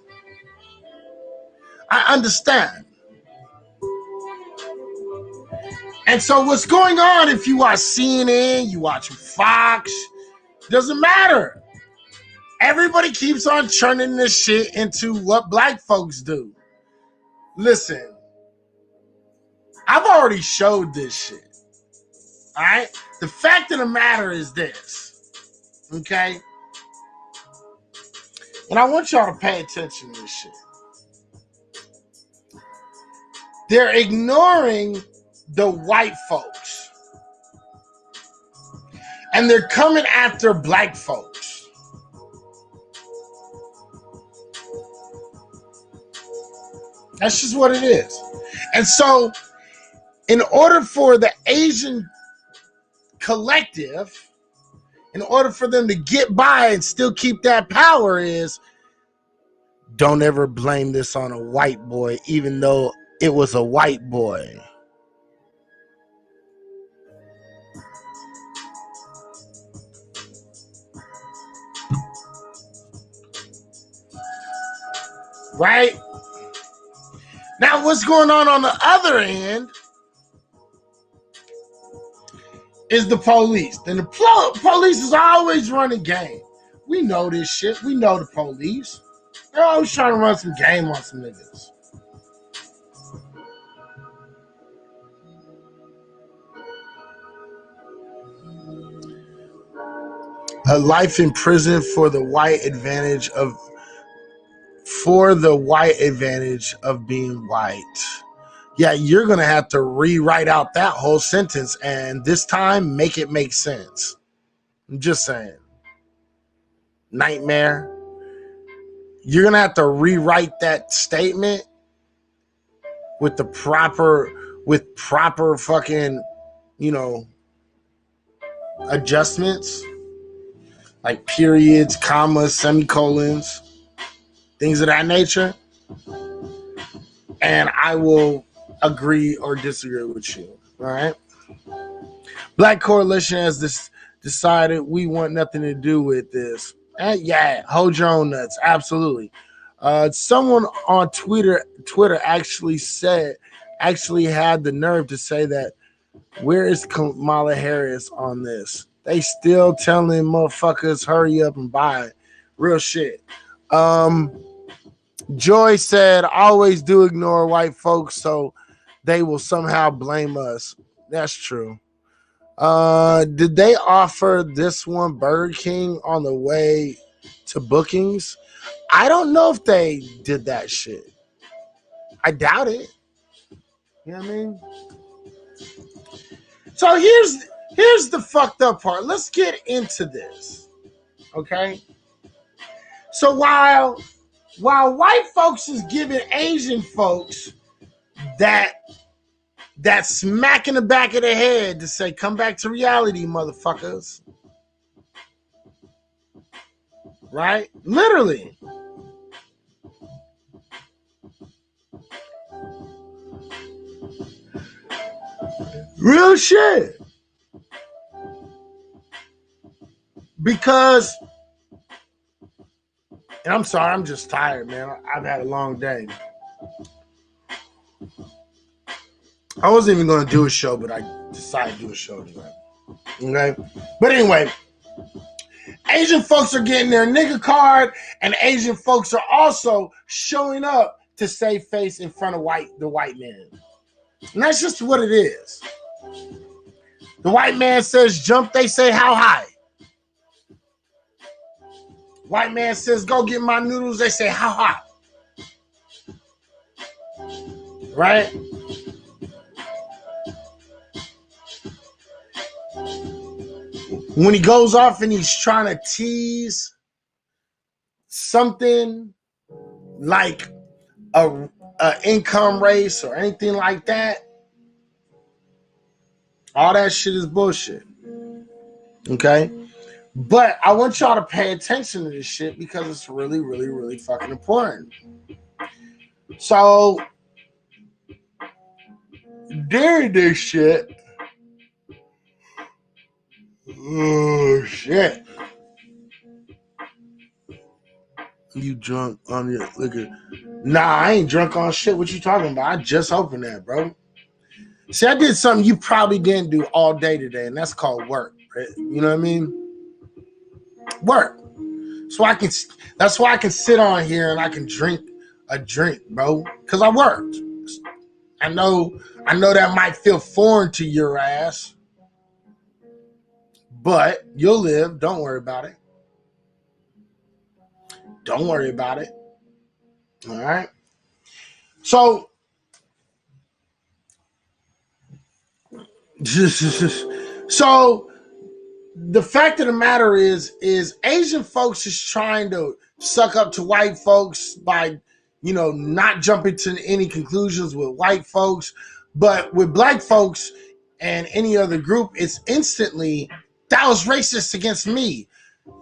And so what's going on, if you watch CNN, you watch Fox, doesn't matter. Everybody keeps on churning this shit into what black folks do. Listen, I've already showed this shit. All right? The fact of the matter is this. Okay? And I want y'all to pay attention to this shit. They're ignoring the white folks. And they're coming after black folks. That's just what it is. And so, in order for the Asian collective, in order for them to get by and still keep that power, is don't ever blame this on a white boy, even though it was a white boy. Right? Now, what's going on the other end is the police. And the police is always running game. We know this shit. We know the police. They're always trying to run some game on some niggas. A life in prison for the white advantage of being white. Yeah, you're going to have to rewrite out that whole sentence and this time make it make sense. I'm just saying. Nightmare. You're going to have to rewrite that statement with proper fucking, adjustments like periods, commas, semicolons, things of that nature. And I will agree or disagree with you. All right. Black Coalition has decided we want nothing to do with this. And yeah, hold your own nuts. Absolutely. Someone on Twitter actually had the nerve to say that, where is Kamala Harris on this? They still telling motherfuckers hurry up and buy it. Real shit. Joy said, always do ignore white folks so they will somehow blame us. That's true. Did they offer this one Burger King on the way to bookings? I don't know if they did that shit. I doubt it. You know what I mean? So here's the fucked up part. Let's get into this. Okay? So while white folks is giving Asian folks that smack in the back of the head to say, come back to reality, motherfuckers. Right? Literally. Real shit. Because, and I'm sorry, I'm just tired, man. I've had a long day. I wasn't even going to do a show, but I decided to do a show anyway. Okay? But anyway, Asian folks are getting their nigga card, and Asian folks are also showing up to save face in front of the white man. And that's just what it is. The white man says jump, they say how high. White man says go get my noodles, they say how hot. Right? When he goes off and he's trying to tease something like a income race or anything like that, all that shit is bullshit. Okay? But I want y'all to pay attention to this shit because it's really, really, really fucking important. So, during this shit, oh shit. You drunk on your liquor? Nah, I ain't drunk on shit. What you talking about? I just opened that, bro. See, I did something you probably didn't do all day today, and that's called work. Right? You know what I mean? Work. That's why I can sit on here and I can drink a drink, bro. Because I worked. I know that might feel foreign to your ass. But you'll live. Don't worry about it. Don't worry about it. All right. So the fact of the matter is Asian folks is trying to suck up to white folks by, not jumping to any conclusions with white folks. But with black folks and any other group, it's instantly, that was racist against me.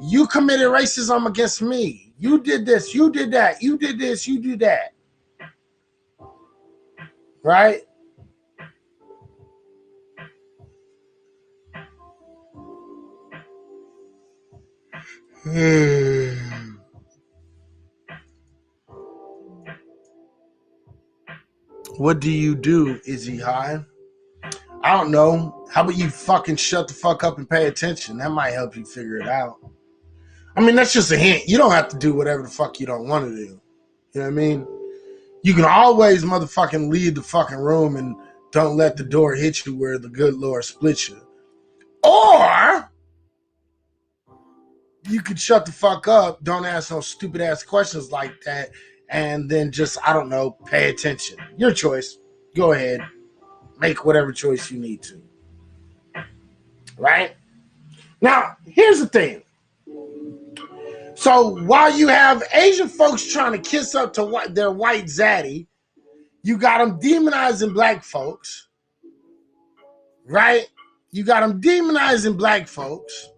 You committed racism against me. You did this. You did that. You did this. You did that. Right? What do you do? Is he high? I don't know. How about you fucking shut the fuck up and pay attention? That might help you figure it out. I mean, that's just a hint. You don't have to do whatever the fuck you don't want to do. You know what I mean? You can always motherfucking leave the fucking room and don't let the door hit you where the good Lord splits you. Or you could shut the fuck up, don't ask no stupid ass questions like that, and then just, I don't know, pay attention. Your choice. go ahead, make whatever choice you need to. Right? Now, here's the thing. So while you have Asian folks trying to kiss up to their white zaddy, you got them demonizing black folks, right? You got them demonizing black folks.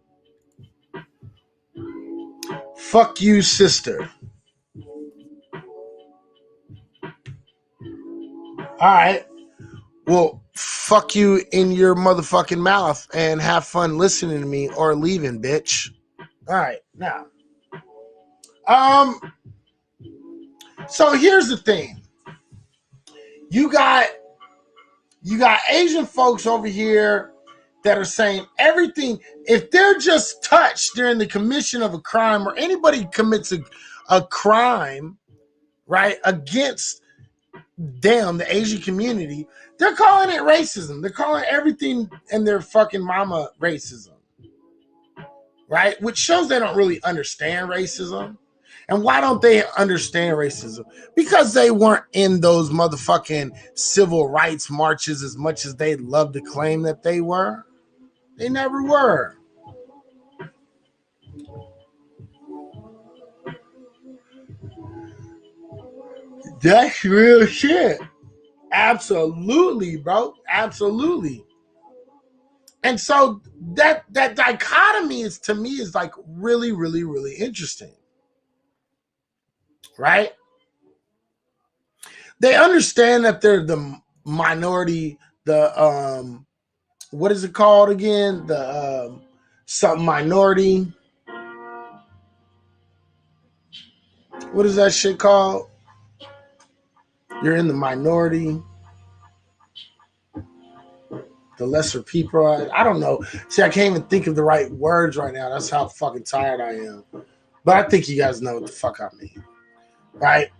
Fuck you, sister. All right. Well, fuck you in your motherfucking mouth and have fun listening to me or leaving, bitch. All right. Now, so here's the thing. You got Asian folks over here that are saying everything. If they're just touched during the commission of a crime, or anybody commits a crime, right, against them, the Asian community, they're calling it racism. They're calling everything in their fucking mama racism, right? Which shows they don't really understand racism. And why don't they understand racism? Because they weren't in those motherfucking civil rights marches as much as they'd love to claim that they were. They never were. That's real shit. Absolutely, bro. Absolutely. And so that dichotomy is, to me, is like really, really, really interesting. Right? They understand that they're the minority, the what is it called again? The something minority. What is that shit called? You're in the minority. The lesser people. I don't know. See, I can't even think of the right words right now. That's how fucking tired I am. But I think you guys know what the fuck I mean. Right?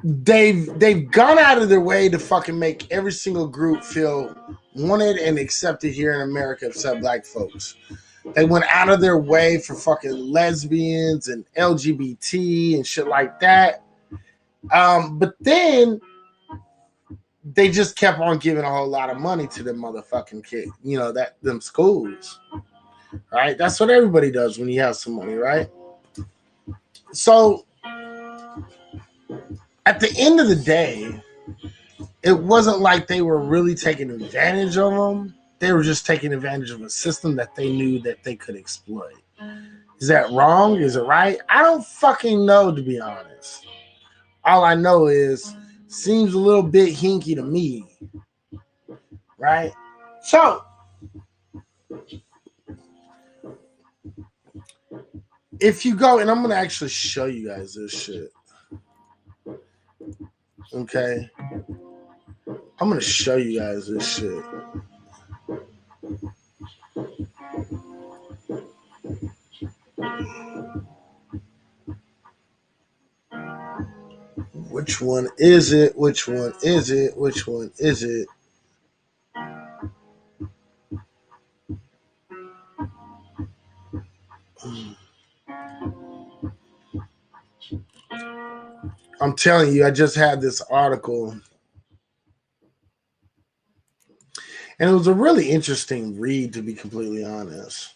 They've gone out of their way to fucking make every single group feel wanted and accepted here in America except black folks. They went out of their way for fucking lesbians and LGBT and shit like that. But then they just kept on giving a whole lot of money to them motherfucking kids, them schools. Right? That's what everybody does when you have some money, right? So at the end of the day, it wasn't like they were really taking advantage of them. They were just taking advantage of a system that they knew that they could exploit. Is that wrong? Is it right? I don't fucking know, to be honest. All I know is seems a little bit hinky to me. Right? So, if you go, and I'm going to actually show you guys this shit. Okay? I'm going to show you guys this shit. Which one is it? Which one is it? Which one is it? I'm telling you, I just had this article. And it was a really interesting read, to be completely honest.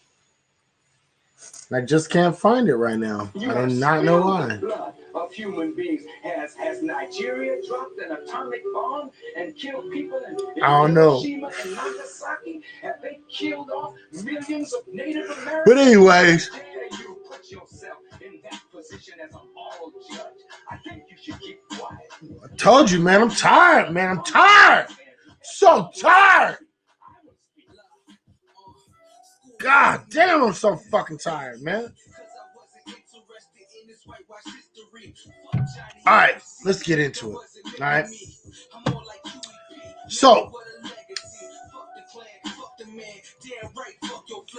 And I just can't find it right now. I do not know why. Of human beings has Nigeria dropped an atomic bomb and killed people in Hiroshima and Nagasaki? Have they killed off millions of Native Americans? But anyways, you put yourself in that position as a moral judge? I think you should keep quiet. I told you, man. I'm tired, man. I'm tired. So tired. God damn, I'm so fucking tired, man. All right, let's get into it. All right. So,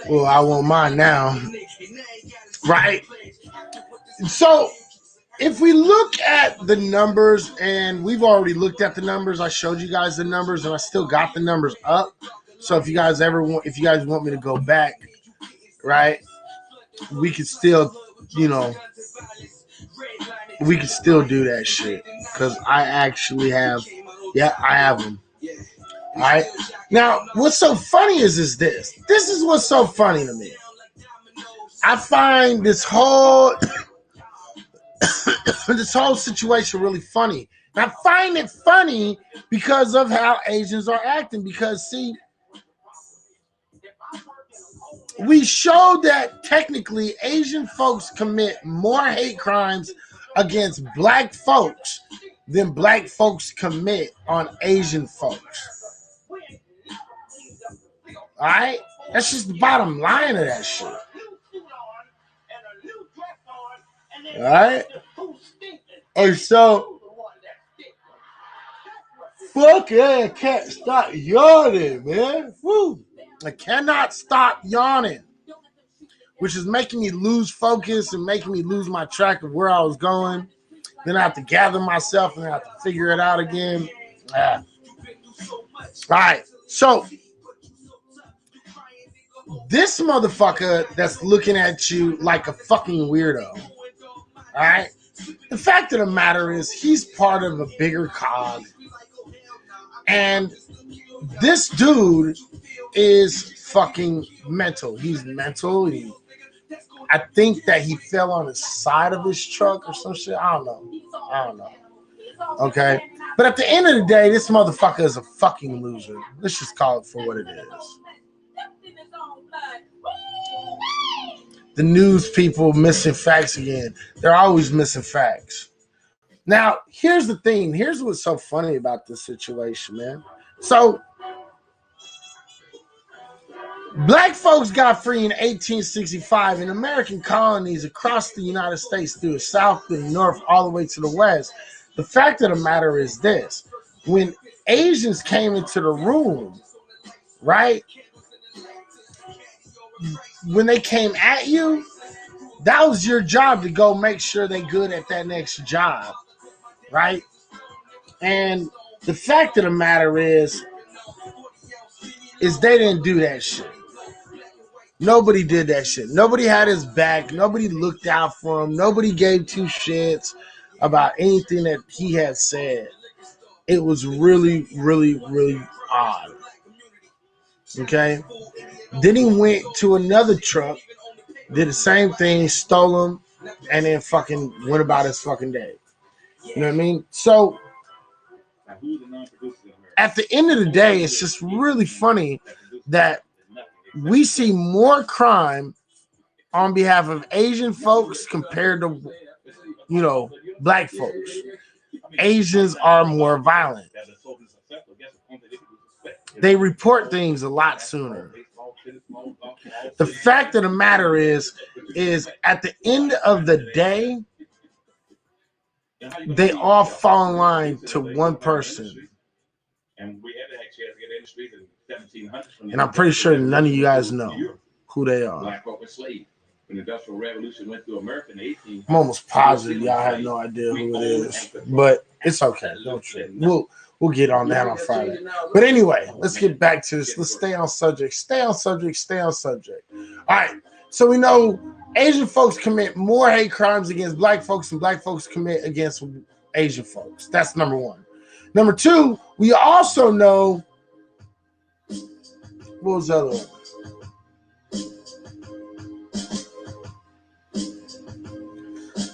well, I won't mind now. Right. So, if we look at the numbers, and we've already looked at the numbers, I showed you guys the numbers, and I still got the numbers up. So if you guys want me to go back, right, we could still, we we can still do that shit because I actually have, I have them. All right. Now, what's so funny is this. This is what's so funny to me. I find this whole this whole situation really funny. I find it funny because of how Asians are acting. Because see, we showed that technically Asian folks commit more hate crimes against black folks than black folks commit on Asian folks. All right? That's just the bottom line of that shit. All right? And so, fuck yeah, I can't stop yawning, man. Woo. I cannot stop yawning, which is making me lose focus and making me lose my track of where I was going. Then I have to gather myself and I have to figure it out again. All right, so this motherfucker that's looking at you like a fucking weirdo, all right? The fact of the matter is he's part of a bigger cog. And this dude is fucking mental. He's mental. I think that he fell on the side of his truck or some shit. I don't know. Okay? But at the end of the day, this motherfucker is a fucking loser. Let's just call it for what it is. The news people missing facts again. They're always missing facts. Now, here's the thing. Here's what's so funny about this situation, man. So, black folks got free in 1865 in American colonies across the United States through the south, the north, all the way to the west. The fact of the matter is this. When Asians came into the room, right? When they came at you, that was your job to go make sure they good at that next job, right? And the fact of the matter is they didn't do that shit. Nobody did that shit. Nobody had his back. Nobody looked out for him. Nobody gave two shits about anything that he had said. It was really, really, really odd. Okay? Then he went to another truck, did the same thing, stole him, and then fucking went about his fucking day. You know what I mean? So, at the end of the day, it's just really funny that we see more crime on behalf of Asian folks compared to, black folks. Asians are more violent. They report things a lot sooner. The fact of the matter is at the end of the day, they all fall in line to one person. And I'm pretty sure none of you guys know who they are. I'm almost positive y'all have no idea who it is, but it's okay. Don't trip. We'll get on that on Friday. But anyway, let's get back to this. Let's stay on subject. All right. So we know Asian folks commit more hate crimes against black folks than black folks commit against Asian folks. That's number one. Number two, we also know, what was the other one?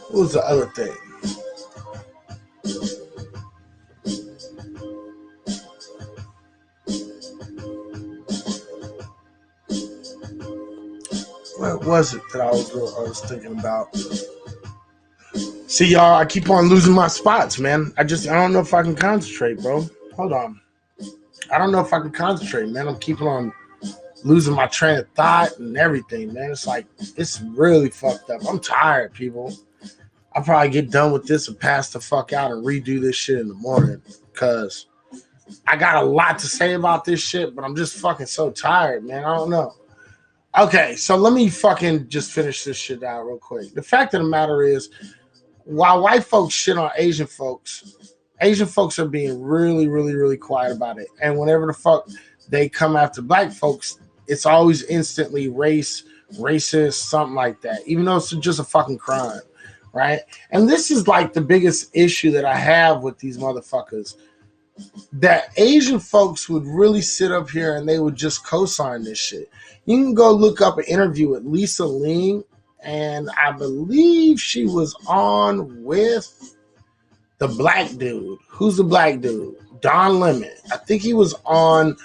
What was the other thing? What was it that I was thinking about? See, y'all, I keep on losing my spots, man. I don't know if I can concentrate, bro. Hold on. I don't know if I can concentrate, man. I'm keeping on losing my train of thought and everything, man. It's like, it's really fucked up. I'm tired, people. I'll probably get done with this and pass the fuck out and redo this shit in the morning because I got a lot to say about this shit, but I'm just fucking so tired, man. I don't know. Okay, so let me fucking just finish this shit out real quick. The fact of the matter is, while white folks shit on Asian folks are being really, really, really quiet about it. And whenever the fuck they come after black folks, it's always instantly racist, something like that, even though it's just a fucking crime. right? And this is like the biggest issue that I have with these motherfuckers, that Asian folks would really sit up here and they would just co-sign this shit. You can go look up an interview with Lisa Ling, and I believe she was on with the black dude. Who's the black dude? Don Lemon. I think he was on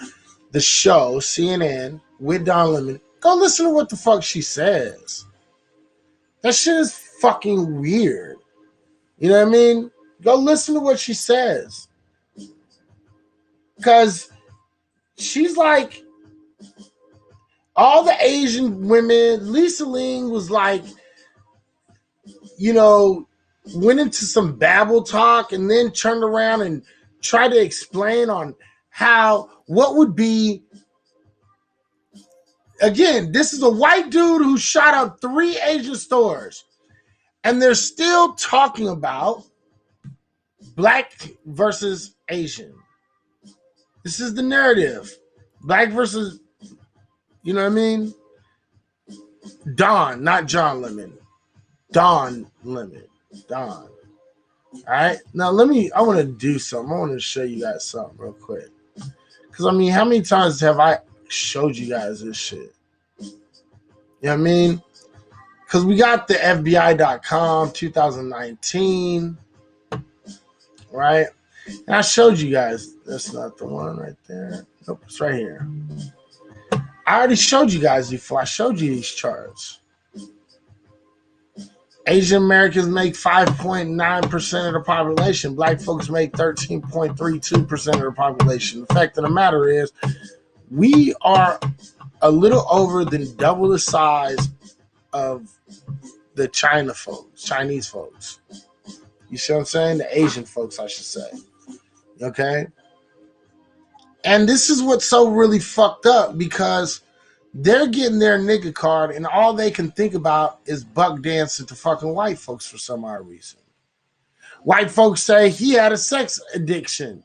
the show, CNN, with Don Lemon. Go listen to what the fuck she says. That shit is fucking weird. You know what I mean? Go listen to what she says. Because she's like, all the Asian women, Lisa Ling was like, you know, went into some babble talk and then turned around and tried to explain on how, what would be, again, this is a white dude who shot up 3 Asian stores, and they're still talking about black versus Asian. This is the narrative. Black versus, you know what I mean? Don, not John Lemon. Don Lemon. Don. All right. Now I want to do something. I want to show you guys something real quick. Because, I mean, how many times have I showed you guys this shit? You know what I mean? Because we got the FBI.com 2019. Right? And I showed you guys. That's not the one right there. Nope, it's right here. I already showed you guys before. I showed you these charts. Asian Americans make 5.9% of the population. Black folks make 13.32% of the population. The fact of the matter is, we are a little over than double the size of the Chinese folks. You see what I'm saying? The Asian folks, I should say. Okay? And this is what's so really fucked up, because they're getting their nigga card and all they can think about is buck dancing to fucking white folks for some odd reason. White folks say he had a sex addiction.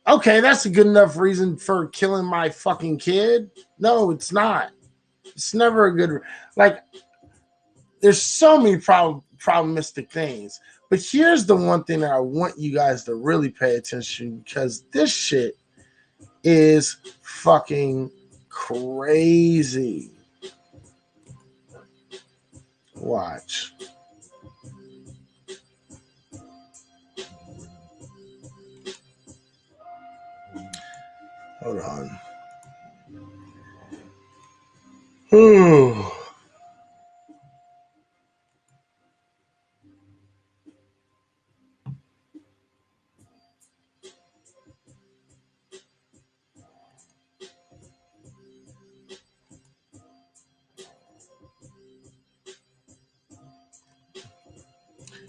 Okay, that's a good enough reason for killing my fucking kid. No, it's not. It's never a good... Like, there's so many problematic things. But here's the one thing that I want you guys to really pay attention, because this shit is fucking crazy. Watch. Hold on. Ooh.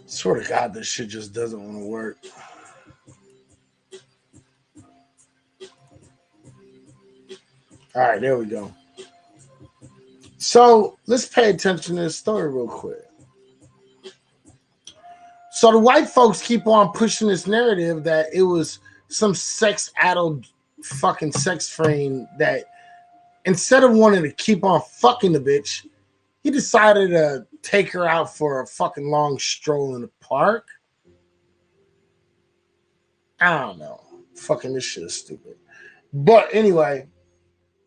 Swear to God, this shit just doesn't want to work. All right, there we go. So let's pay attention to this story real quick. So the white folks keep on pushing this narrative that it was some sex-addled fucking sex fiend that, instead of wanting to keep on fucking the bitch, he decided to take her out for a fucking long stroll in the park. I don't know. Fucking this shit is stupid. But anyway,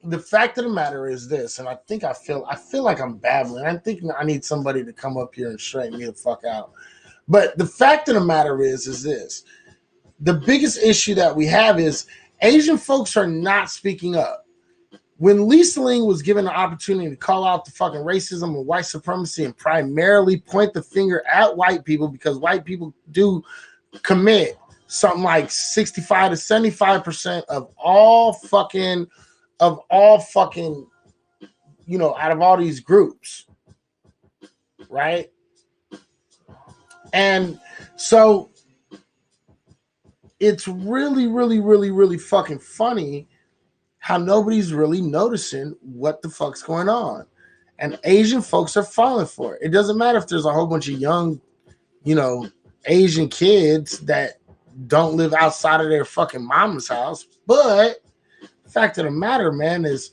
the fact of the matter is this, and I feel like I'm babbling. I think I need somebody to come up here and straighten me the fuck out. But the fact of the matter is this. The biggest issue that we have is Asian folks are not speaking up. When Lisa Ling was given the opportunity to call out the fucking racism and white supremacy and primarily point the finger at white people, because white people do commit something like 65 to 75% of all fucking, you know, out of all these groups, right? And so it's really, really, really, really fucking funny how nobody's really noticing what the fuck's going on. And Asian folks are falling for it. It doesn't matter if there's a whole bunch of young, you know, Asian kids that don't live outside of their fucking mama's house. But the fact of the matter, man, is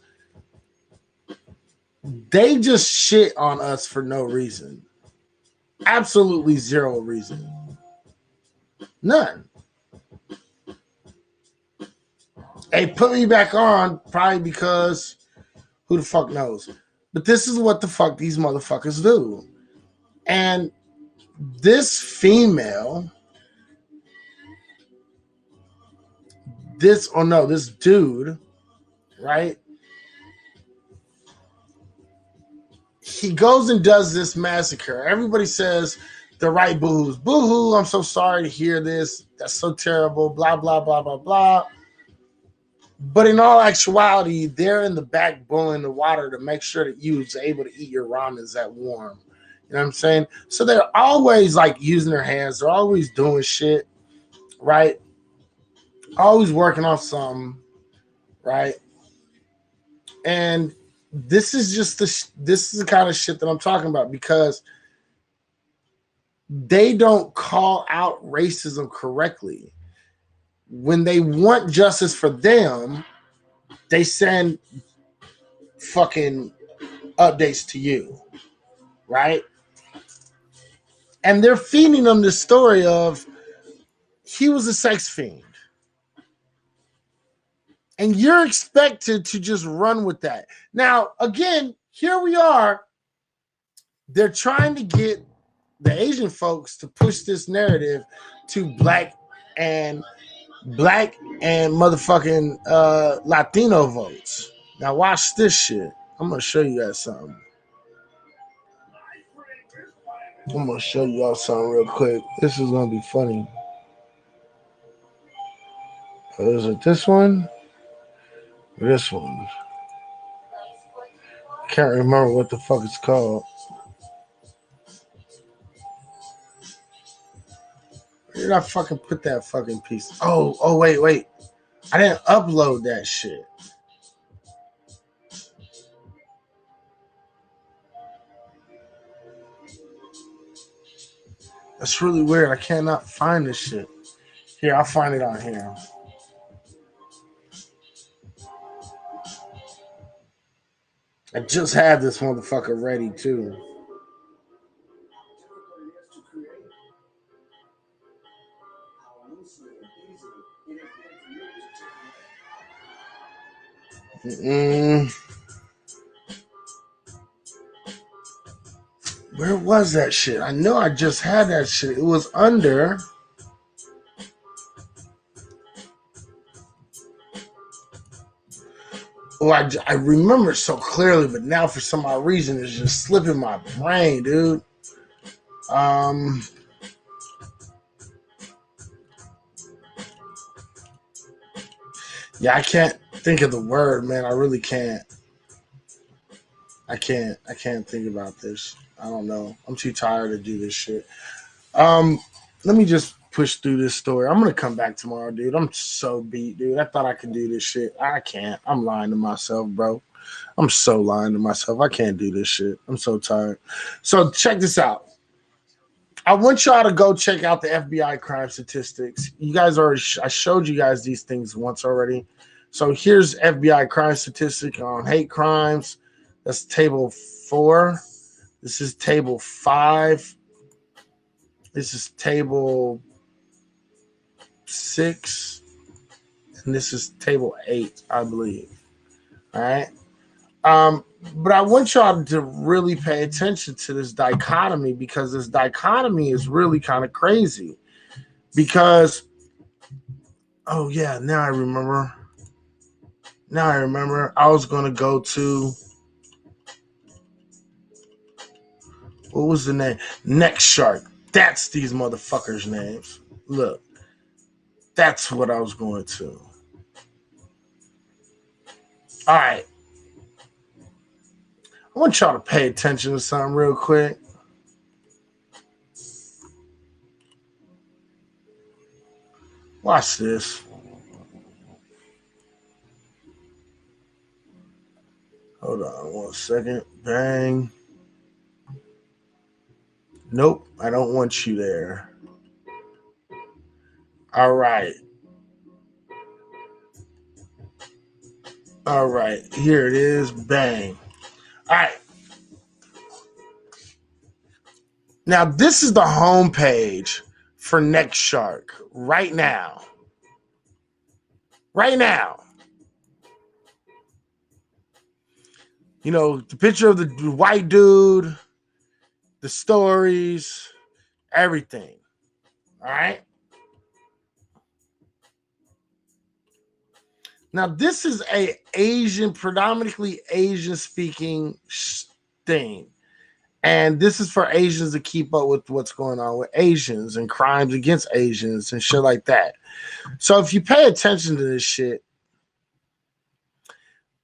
they just shit on us for no reason. Absolutely zero reason. None. They put me back on probably because who the fuck knows. But this is what the fuck these motherfuckers do. And this female, this dude, right? He goes and does this massacre. Everybody says the right boo-hoos. Boo-hoo, I'm so sorry to hear this. That's so terrible. Blah, blah, blah, blah, blah. But in all actuality, they're in the back boiling the water to make sure that you was able to eat your ramens that warm. You know what I'm saying? So they're always like using their hands. They're always doing shit, right? Always working off something, right? And this is just this is the kind of shit that I'm talking about, because they don't call out racism correctly. When they want justice for them, they send fucking updates to you, right? And they're feeding them the story of he was a sex fiend. And you're expected to just run with that. Now, again, here we are. They're trying to get the Asian folks to push this narrative to black and motherfucking Latino votes. Now watch this shit. I'm gonna show you guys something. I'm gonna show you all something real quick. This is gonna be funny. Is it this one? This one. Can't remember what the fuck it's called. Where did I fucking put that fucking piece? Oh, wait. I didn't upload that shit. That's really weird. I cannot find this shit. Here, I'll find it on here. I just had this motherfucker ready too. Where was that shit? I know I just had that shit. It was under. Oh, I remember so clearly, but now for some odd reason it's just slipping my brain, dude. Yeah, I can't think of the word, man. I really can't. I can't think about this. I don't know. I'm too tired to do this shit. Let me just push through this story. I'm gonna come back tomorrow, dude. I'm so beat, dude. I thought I could do this shit. I can't. I'm lying to myself, bro. I'm so lying to myself. I can't do this shit. I'm so tired. So check this out. I want y'all to go check out the FBI crime statistics. You guys already, I showed you guys these things once already. So here's FBI crime statistic on hate crimes. That's table 4. This is table 5. This is table 6. And this is table 8, I believe. All right. But I want y'all to really pay attention to this dichotomy, because this dichotomy is really kind of crazy. Because, oh yeah, now I remember. I was going to go to, what was the name? Next Shark. That's these motherfuckers' names. Look, that's what I was going to. All right. I want y'all to pay attention to something real quick. Watch this. Hold on 1 second. Bang. Nope, I don't want you there. All right. Here it is. Bang. All right. Now, this is the homepage for Next Shark right now. Right now. You know, the picture of the white dude, the stories, everything. All right. Now, this is a predominantly Asian speaking thing. And this is for Asians to keep up with what's going on with Asians and crimes against Asians and shit like that. So if you pay attention to this shit,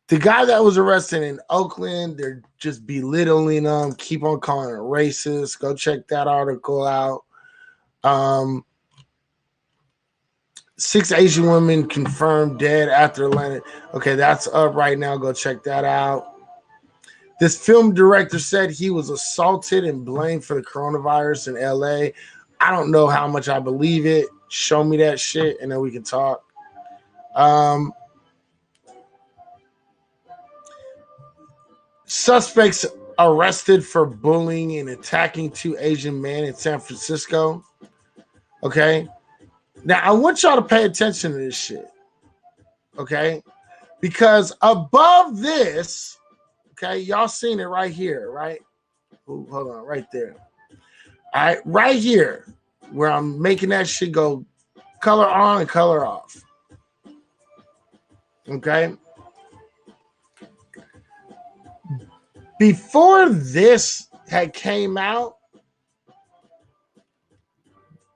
the guy that was arrested in Oakland, they're just belittling him, keep on calling him racist. Go check that article out. 6 Asian women confirmed dead after Atlanta. Okay, that's up right now. Go check that out. This film director said he was assaulted and blamed for the coronavirus in LA. I don't know how much I believe it. Show me that shit and then we can talk. Suspects arrested for bullying and attacking 2 Asian men in San Francisco. Okay. Now, I want y'all to pay attention to this shit. Okay. Because above this, okay, y'all seen it right here, right? Ooh, hold on, right there. All right, right here, where I'm making that shit go color on and color off. Okay. Before this had came out,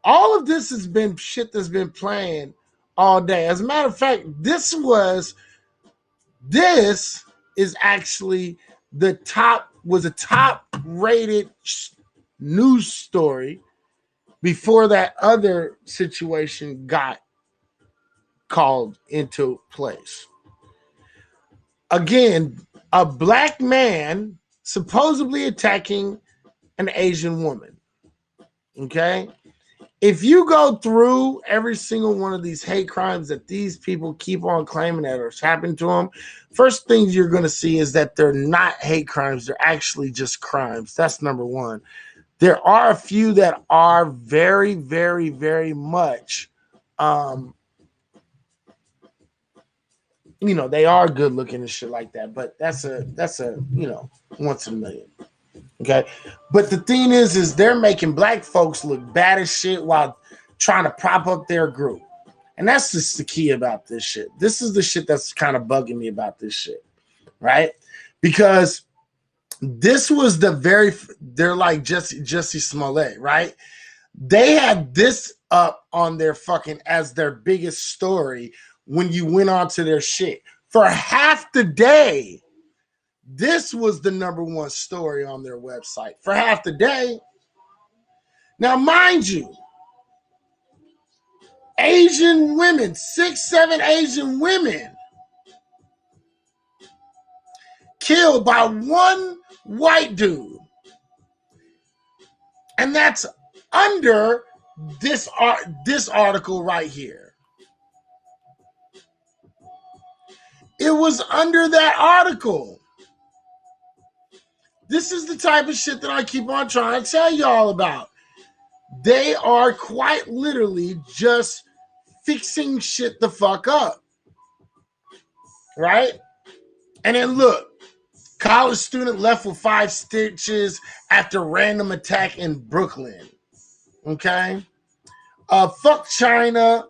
all of this has been shit that's been playing all day. As a matter of fact, this is actually a top rated news story before that other situation got called into place. Again, a black man supposedly attacking an Asian woman. Okay? If you go through every single one of these hate crimes that these people keep on claiming that are happening to them, first thing you're going to see is that they're not hate crimes. They're actually just crimes. That's number one. There are a few that are very, very, very much, they are good looking and shit like that. But that's a once in a million. Okay, but the thing is they're making black folks look bad as shit while trying to prop up their group. And that's just the key about this shit. This is the shit that's kind of bugging me about this shit, right? Because this was they're like Jussie Smollett, right? They had this up on their fucking as their biggest story when you went on to their shit. For half the day, this was the number one story on their website for half the day. Now, mind you, Asian women, 6-7 Asian women killed by one white dude. And that's under this article right here. It was under that article. This is the type of shit that I keep on trying to tell y'all about. They are quite literally just fixing shit the fuck up. Right? And then look, college student left with 5 stitches after random attack in Brooklyn. Okay? Fuck China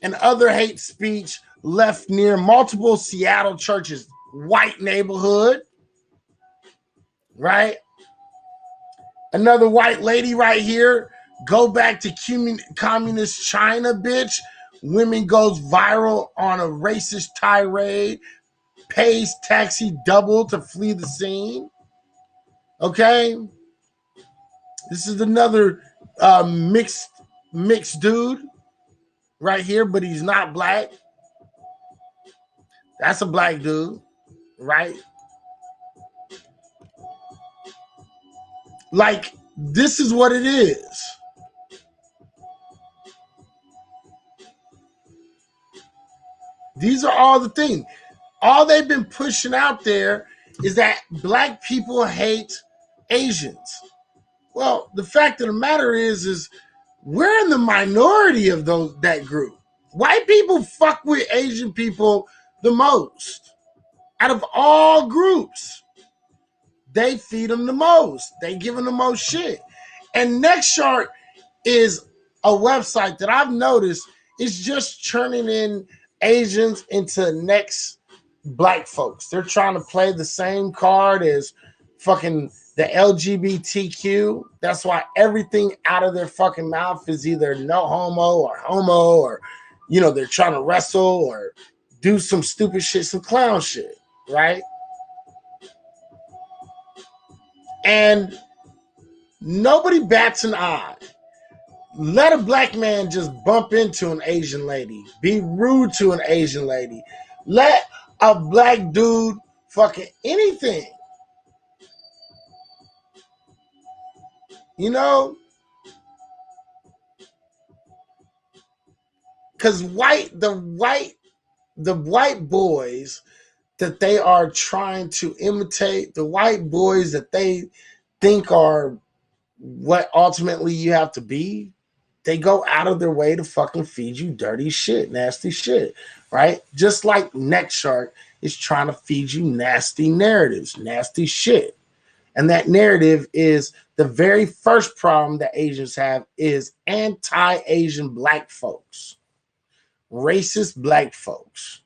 and other hate speech left near multiple Seattle churches. White neighborhood. Right? Another white lady right here. Go back to communist China, bitch. Women goes viral on a racist tirade. Pays taxi double to flee the scene. Okay? This is another mixed dude right here, but he's not black. That's a black dude, right? Like, this is what it is. These are all the things. All they've been pushing out there is that black people hate Asians. Well, the fact of the matter is we're in the minority of that group. White people fuck with Asian people the most. Out of all groups, they feed them the most. They give them the most shit. And Nextshark is a website that I've noticed is just churning in Asians into next black folks. They're trying to play the same card as fucking the LGBTQ. That's why everything out of their fucking mouth is either no homo or, you know, they're trying to wrestle or do some stupid shit, some clown shit, right? And nobody bats an eye. Let a black man just bump into an Asian lady. Be rude to an Asian lady. Let a black dude fucking anything. You know? Because the white boys that they are trying to imitate, the white boys that they think are what ultimately you have to be, they go out of their way to fucking feed you dirty shit, nasty shit, right? Just like Nextshark is trying to feed you nasty narratives, nasty shit. And that narrative is the very first problem that Asians have is anti-Asian black folks, racist black folks.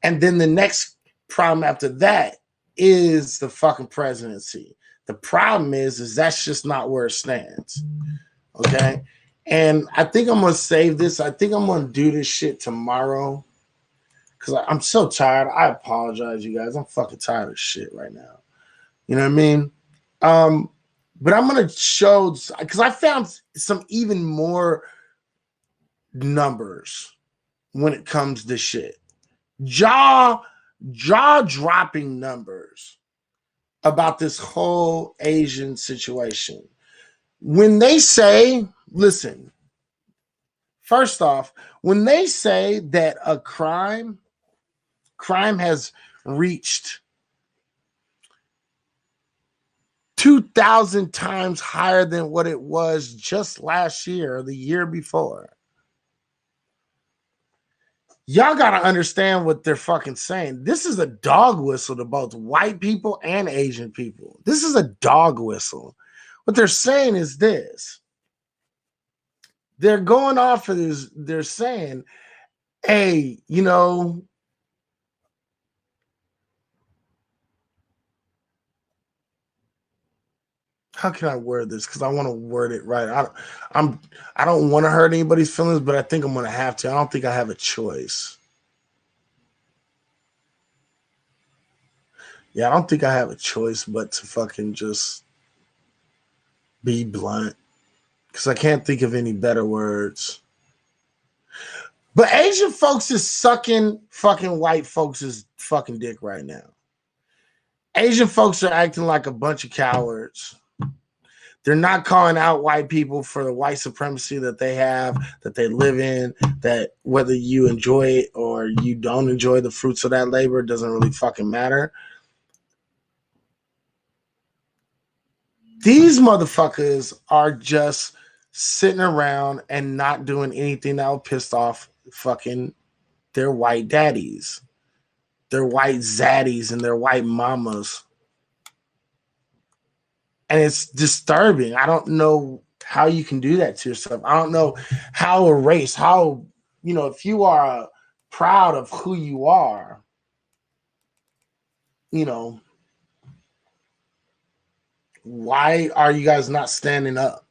And then the next problem after that is the fucking presidency. The problem is that's just not where it stands. Okay? And I think I'm going to save this. I think I'm going to do this shit tomorrow because I'm so tired. I apologize, you guys. I'm fucking tired of shit right now. You know what I mean? But I'm going to show, because I found some even more numbers when it comes to shit. Jaw-dropping numbers about this whole Asian situation. When they say, listen, first off, when they say that a crime has reached 2,000 times higher than what it was just last year or the year before, y'all got to understand what they're fucking saying. This is a dog whistle to both white people and Asian people. This is a dog whistle. What they're saying is this. They're going off of this. They're saying, hey, you know, how can I word this? Because I want to word it right. I don't want to hurt anybody's feelings, but I think I'm going to have to. I don't think I have a choice. Yeah, I don't think I have a choice but to fucking just be blunt. Because I can't think of any better words. But Asian folks is sucking fucking white folks' fucking dick right now. Asian folks are acting like a bunch of cowards. They're not calling out white people for the white supremacy that they have, that they live in, that whether you enjoy it or you don't enjoy the fruits of that labor doesn't really fucking matter. These motherfuckers are just sitting around and not doing anything that will piss off fucking their white daddies, their white zaddies, and their white mamas. And it's disturbing. I don't know how you can do that to yourself. I don't know how a race, how, you know, if you are proud of who you are, you know, why are you guys not standing up?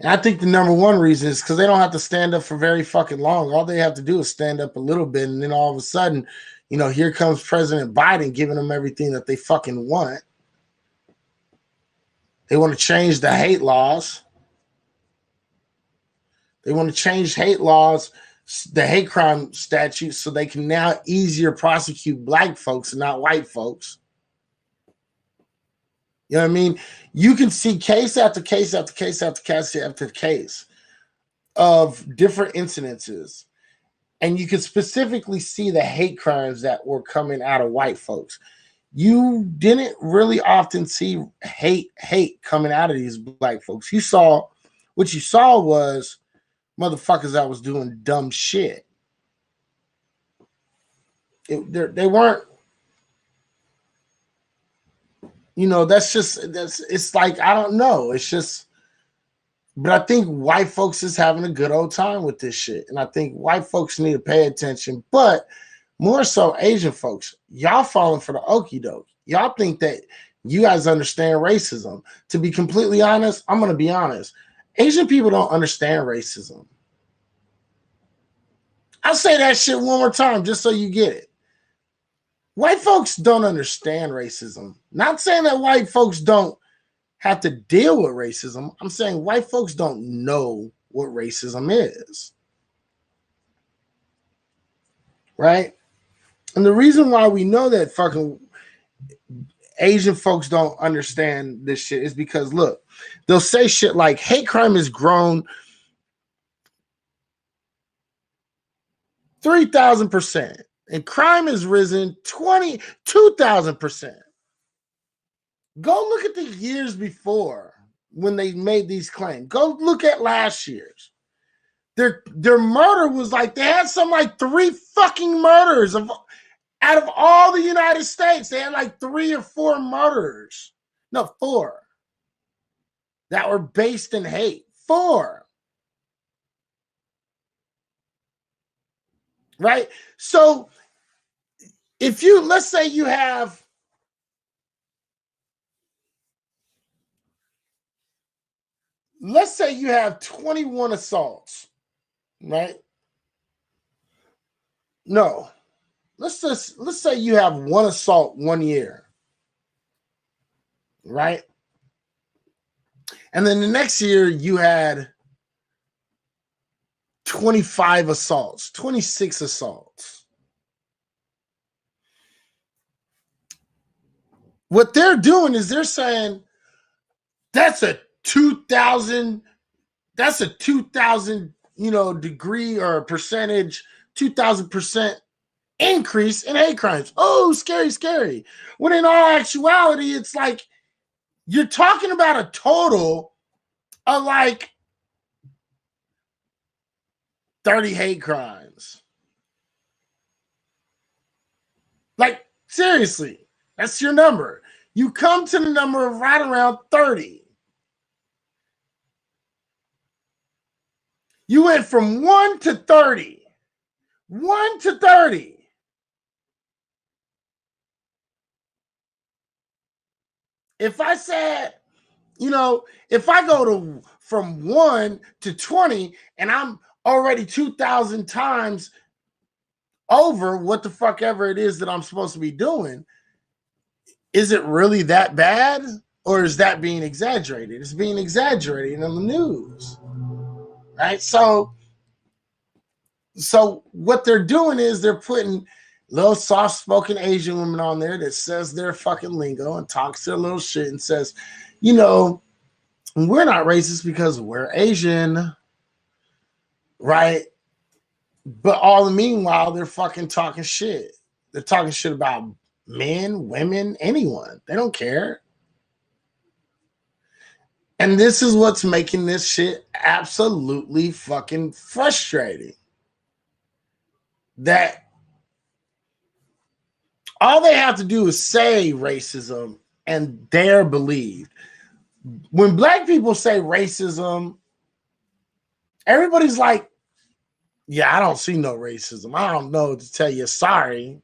And I think the number one reason is because they don't have to stand up for very fucking long. All they have to do is stand up a little bit, and then all of a sudden, you know, here comes President Biden giving them everything that they fucking want. They want to change the hate laws. They want to change hate laws, the hate crime statute, so they can now easier prosecute black folks and not white folks. You know what I mean? You can see case after case after case after case after case of different incidences. And you can specifically see the hate crimes that were coming out of white folks. you didn't really often see hate coming out of these black folks. What you saw was motherfuckers that was doing dumb shit. They weren't, it's like, I don't know. It's just, but I think white folks is having a good old time with this shit. And I think white folks need to pay attention, but more so Asian folks, y'all falling for the okie doke. Y'all think that you guys understand racism. To be completely honest, I'm going to be honest. Asian people don't understand racism. I'll say that shit one more time just so you get it. White folks don't understand racism. Not saying that white folks don't have to deal with racism. I'm saying white folks don't know what racism is. Right? And the reason why we know that fucking Asian folks don't understand this shit is because, look, they'll say shit like hate crime has grown 3,000%. And crime has risen 22,000%. Go look at the years before when they made these claims. Go look at last year's. Their murder was like, they had some like 3 fucking murders out of all the United States. They had like 3 or 4 murders. No, 4. That were based in hate. 4. Right? So let's say you have 21 assaults, right? No. Let's say you have 1 assault 1 year, right? And then the next year you had 25 assaults, 26 assaults. What they're doing is they're saying that's a 2,000, degree or percentage, 2,000% increase in hate crimes. Oh, scary, scary. When in all actuality, it's like you're talking about a total of like 30 hate crimes. Like, seriously, that's your number. You come to the number of right around 30. You went from 1 to 30. 1 to 30. If I said, if I go from 1 to 20 and I'm already 2,000 times over what the fuck ever it is that I'm supposed to be doing, is it really that bad? Or is that being exaggerated? It's being exaggerated in the news. Right? So what they're doing is they're putting little soft-spoken Asian women on there that says their fucking lingo and talks their little shit and says, we're not racist because we're Asian, right? But all the meanwhile, they're fucking talking shit. They're talking shit about men, women, anyone. They don't care. And this is what's making this shit absolutely fucking frustrating. That all they have to do is say racism and they're believed. When black people say racism, everybody's like, yeah, I don't see no racism. I don't know to tell you sorry.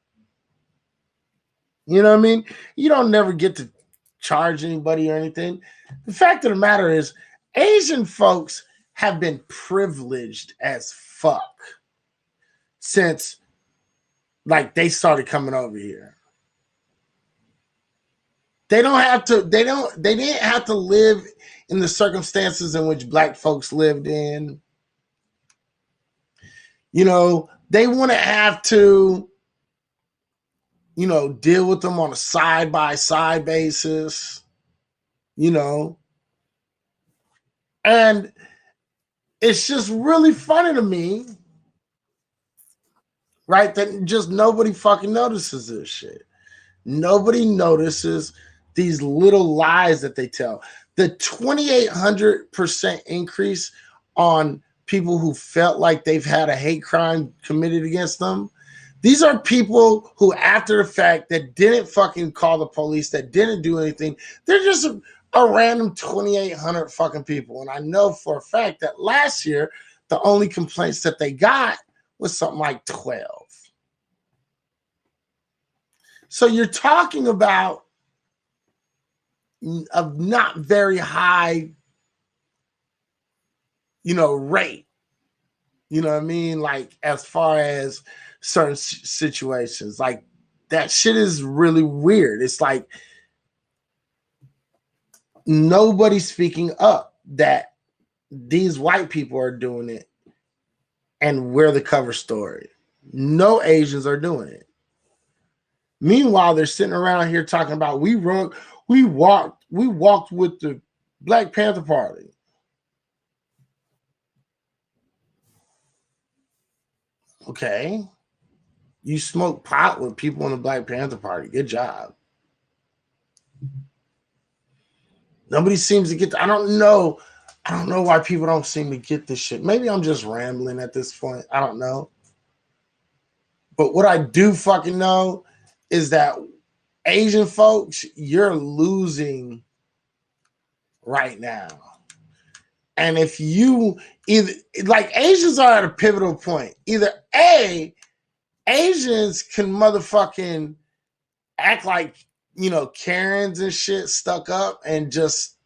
You know what I mean? You don't never get to charge anybody or anything. The fact of the matter is, Asian folks have been privileged as fuck since like they started coming over here. They didn't have to live in the circumstances in which black folks lived in. They wouldn't have to, deal with them on a side-by-side basis, And it's just really funny to me, right, that just nobody fucking notices this shit. Nobody notices these little lies that they tell. The 2,800% increase on people who felt like they've had a hate crime committed against them. These are people who, after the fact, that didn't fucking call the police, that didn't do anything. They're just a random 2,800 fucking people. And I know for a fact that last year, the only complaints that they got was something like 12. So you're talking about a not very high, rate. You know what I mean? Like, as far as certain situations, like, that shit is really weird. It's like nobody's speaking up that these white people are doing it and we're the cover story. No Asians are doing it. Meanwhile, they're sitting around here talking about we walked with the Black Panther Party. Okay. You smoke pot with people in the Black Panther Party. Good job. Nobody seems to get I don't know why people don't seem to get this shit. Maybe I'm just rambling at this point. I don't know. But what I do fucking know is that Asian folks, you're losing right now. And if you Asians are at a pivotal point. Either A, Asians can motherfucking act like, Karens and shit stuck up and just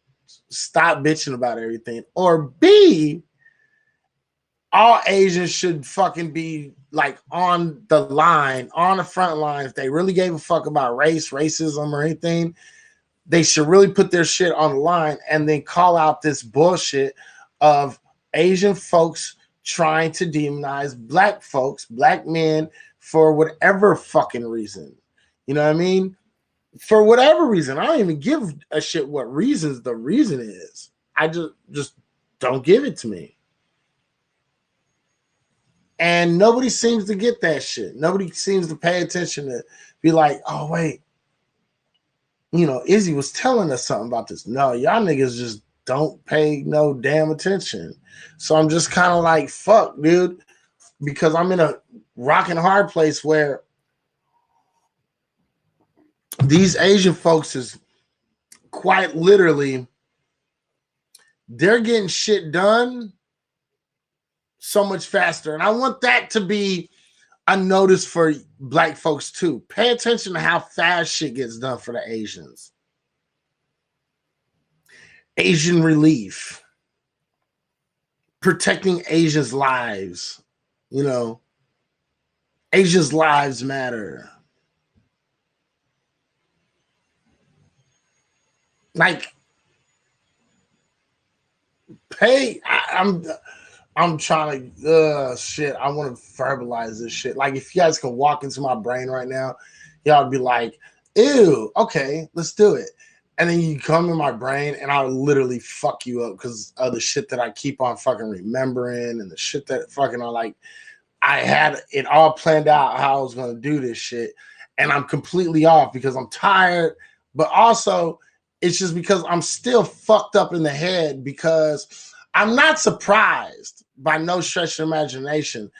stop bitching about everything. Or B, all Asians should fucking be like on the line, on the front line. If they really gave a fuck about race, racism, or anything, they should really put their shit on the line and then call out this bullshit of Asian folks trying to demonize black folks, black men, for whatever fucking reason. You know what I mean? For whatever reason. I don't even give a shit what reasons the reason is. I just don't give it to me. And nobody seems to get that shit. Nobody seems to pay attention to be like, oh, wait. Izzy was telling us something about this. No, y'all niggas just don't pay no damn attention. So I'm just kind of like, fuck, dude. Because I'm in a rock and hard place where these Asian folks is quite literally, they're getting shit done so much faster. And I want that to be a notice for black folks too. Pay attention to how fast shit gets done for the Asians. Asian relief. Protecting Asians' lives. Asians' lives matter. Like, I'm trying to, shit, I want to verbalize this shit. Like, if you guys can walk into my brain right now, y'all would be like, ew, okay, let's do it. And then you come in my brain and I'll literally fuck you up because of the shit that I keep on fucking remembering and the shit that fucking I had it all planned out how I was going to do this shit. And I'm completely off because I'm tired, but also it's just because I'm still fucked up in the head because I'm not surprised by no stretch of imagination,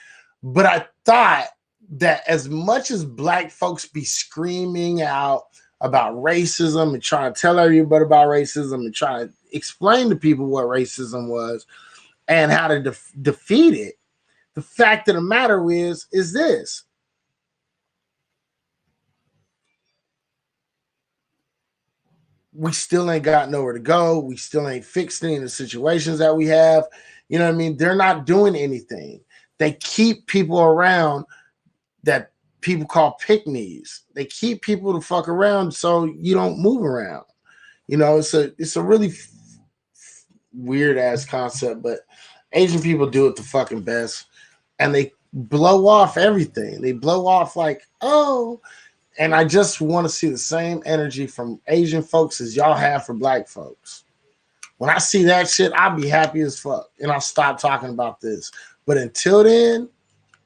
but I thought that as much as black folks be screaming out about racism and trying to tell everybody about racism and trying to explain to people what racism was and how to defeat it, the fact of the matter is this. We still ain't got nowhere to go. We still ain't fixed any of the situations that we have. You know what I mean? They're not doing anything. They keep people around that people call pick-me's. They keep people to fuck around so you don't move around. It's a really weird ass concept, but Asian people do it the fucking best. And they blow off everything. They blow off like, oh, and I just want to see the same energy from Asian folks as y'all have for black folks. When I see that shit, I'll be happy as fuck. And I'll stop talking about this. But until then,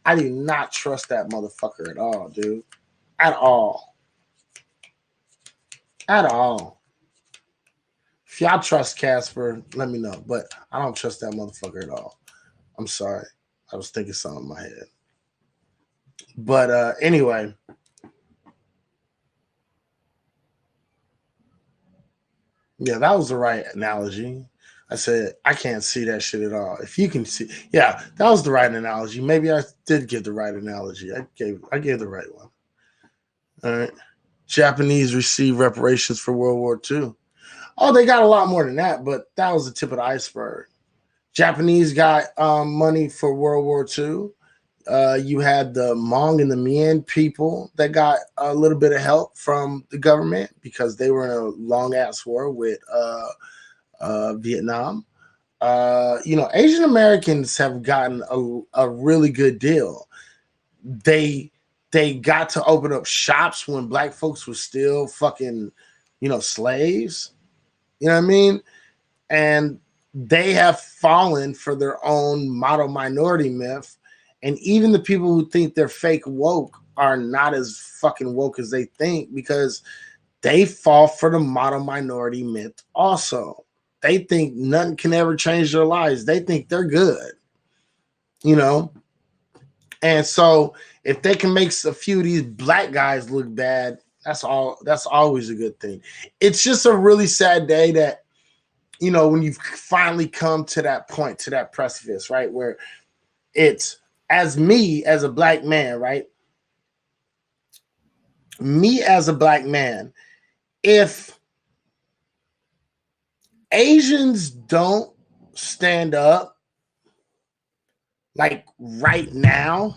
I do not trust that motherfucker at all, dude. At all. at all. If y'all trust Casper, let me know. But I don't trust that motherfucker at all. I'm sorry. I was thinking something in my head. But anyway. Yeah, that was the right analogy. I said, I can't see that shit at all. If you can see, yeah, that was the right analogy. Maybe I did give the right analogy. I gave the right one. All right. Japanese received reparations for World War II. Oh, they got a lot more than that, but that was the tip of the iceberg. Japanese got money for World War II. You had the Hmong and the Mien people that got a little bit of help from the government because they were in a long ass war with Vietnam. Asian Americans have gotten a really good deal. They got to open up shops when black folks were still fucking, slaves. You know what I mean? And they have fallen for their own model minority myth. And even the people who think they're fake woke are not as fucking woke as they think because they fall for the model minority myth also. They think nothing can ever change their lives. They think they're good, And so if they can make a few of these black guys look bad, that's always a good thing. It's just a really sad day that, when you've finally come to that point, to that precipice, right? Where it's as me as a black man, right? Me as a black man, if Asians don't stand up like right now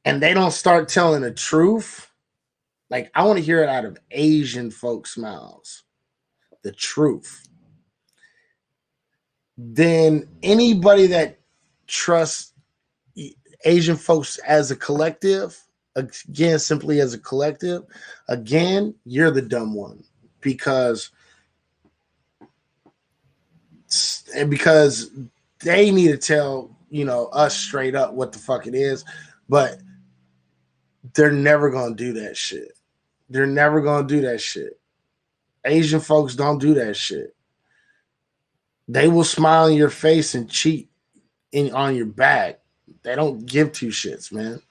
and they don't start telling the truth, like I want to hear it out of Asian folks' mouths, the truth, then anybody that trusts Asian folks as a collective, again, simply as a collective, again, you're the dumb one because they need to tell, us straight up what the fuck it is, but they're never going to do that shit. They're never going to do that shit. Asian folks don't do that shit. They will smile in your face and cheat on your back. They don't give two shits, man.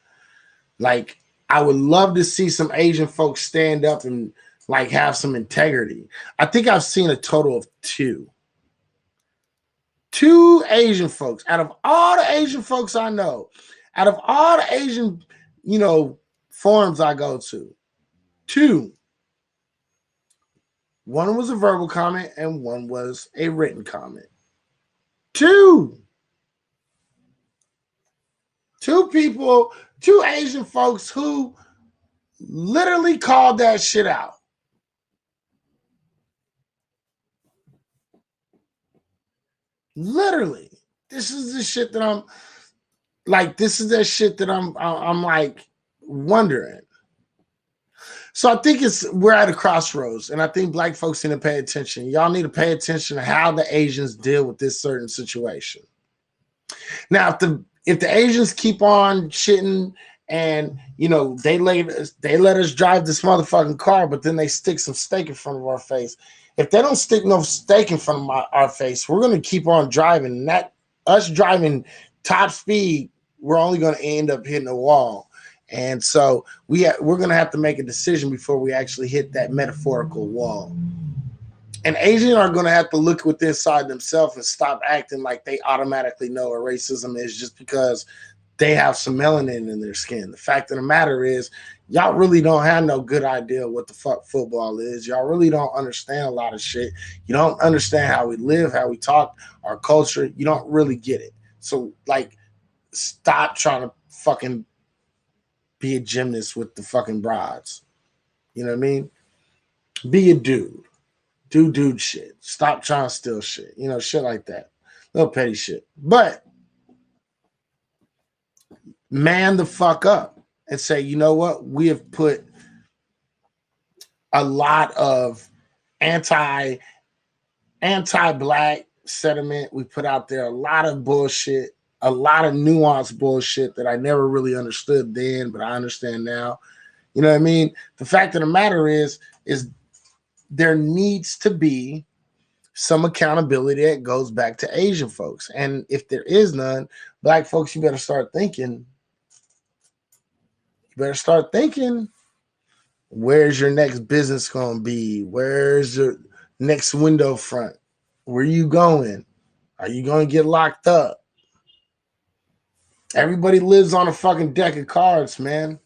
Like, I would love to see some Asian folks stand up and like have some integrity. I think I've seen a total of two Asian folks out of all the Asian folks I know, out of all the Asian, forums I go to, two. One was a verbal comment and one was a written comment. Two people, two Asian folks who literally called that shit out. Literally. This is the shit that I'm like, I'm like wondering. So I think we're at a crossroads, and I think black folks need to pay attention. Y'all need to pay attention to how the Asians deal with this certain situation. Now, if the Asians keep on shitting and they let us drive this motherfucking car, but then they stick some steak in front of our face. If they don't stick no steak in front of our face, we're gonna keep on driving. And that us driving top speed, we're only gonna end up hitting a wall. And so we're going to have to make a decision before we actually hit that metaphorical wall. And Asians are going to have to look within inside themselves and stop acting like they automatically know what racism is just because they have some melanin in their skin. The fact of the matter is, y'all really don't have no good idea what the fuck football is. Y'all really don't understand a lot of shit. You don't understand how we live, how we talk, our culture. You don't really get it. So, like, stop trying to fucking be a gymnast with the fucking broads. You know what I mean? Be a dude. Do dude shit. Stop trying to steal shit. Shit like that. Little petty shit. But man the fuck up and say, you know what? We have put a lot of anti-black sentiment. We put out there a lot of bullshit, a lot of nuanced bullshit that I never really understood then, but I understand now. You know what I mean? The fact of the matter is there needs to be some accountability that goes back to Asian folks. And if there is none, black folks, you better start thinking. You better start thinking. Where's your next business going to be? Where's your next window front? Where are you going? Are you going to get locked up? Everybody lives on a fucking deck of cards, man.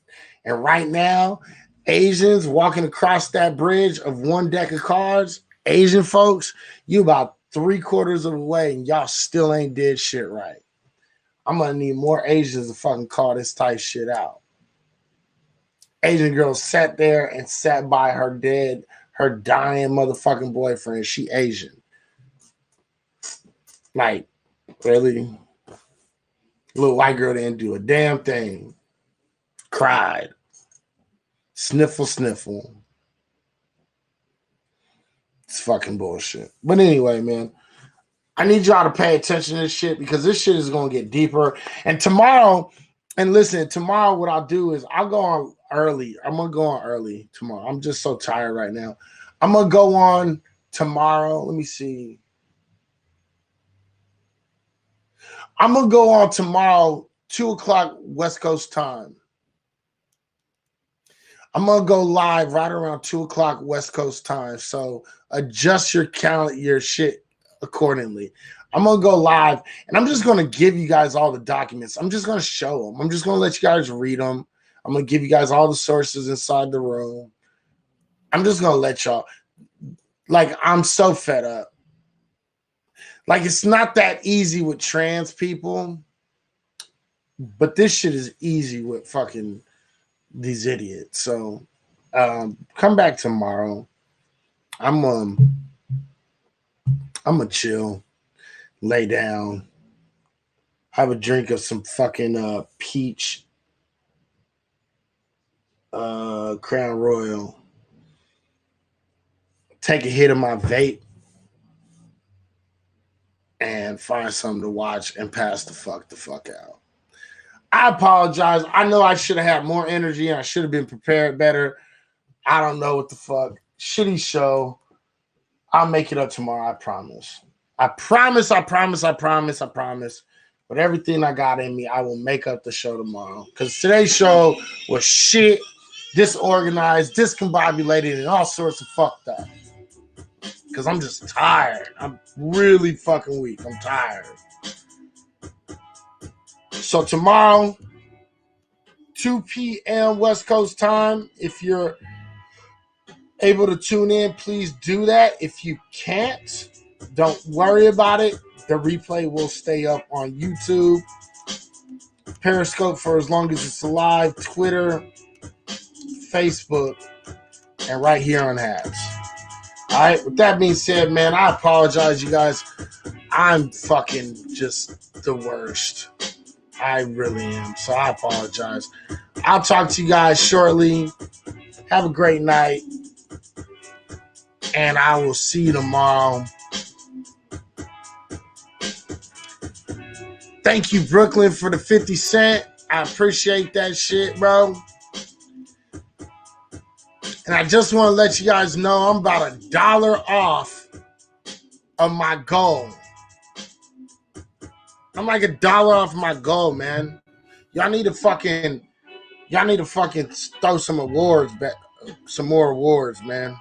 And right now, Asians walking across that bridge of one deck of cards, Asian folks, you about 3/4 of the way and y'all still ain't did shit right. I'm going to need more Asians to fucking call this type shit out. Asian girl sat there and sat by her dying motherfucking boyfriend. She Asian. Like, really? Little white girl didn't do a damn thing. Cried. Sniffle, sniffle. It's fucking bullshit. But anyway, man, I need y'all to pay attention to this shit because this shit is going to get deeper. And tomorrow, and listen, tomorrow what I'll do is I'll go on early. I'm going to go on early tomorrow. I'm just so tired right now. I'm going to go on tomorrow. Let me see. I'm going to go on tomorrow, 2 o'clock West Coast time. I'm going to go live right around 2 o'clock West Coast time. So adjust your calendar, your shit accordingly. I'm going to go live and I'm just going to give you guys all the documents. I'm just going to show them. I'm just going to let you guys read them. I'm going to give you guys all the sources inside the room. I'm just going to let y'all, like, I'm so fed up. Like, it's not that easy with trans people, but this shit is easy with fucking these idiots. So come back tomorrow. I'm gonna chill, lay down, have a drink of some fucking peach Crown Royal, take a hit of my vape, and find something to watch and pass the fuck out. I apologize. I know I should have had more energy and I should have been prepared better. I don't know what the fuck. Shitty show. I'll make it up tomorrow. I promise. I promise. With everything I got in me, I will make up the show tomorrow. Because today's show was shit, disorganized, discombobulated, and all sorts of fucked up. Because I'm just tired. I'm really fucking weak. I'm tired. So tomorrow, 2 p.m. West Coast time, if you're able to tune in, please do that. If you can't, don't worry about it. The replay will stay up on YouTube, Periscope for as long as it's alive, Twitter, Facebook, and right here on Habs. All right, with that being said, man, I apologize, you guys. I'm fucking just the worst. I really am. So I apologize. I'll talk to you guys shortly. Have a great night. And I will see you tomorrow. Thank you, Brooklyn, for the 50 cent. I appreciate that shit, bro. And I just want to let you guys know I'm about $1 off of my goal. I'm like $1 off my goal, man. Y'all need to fucking throw some awards back, some more awards, man.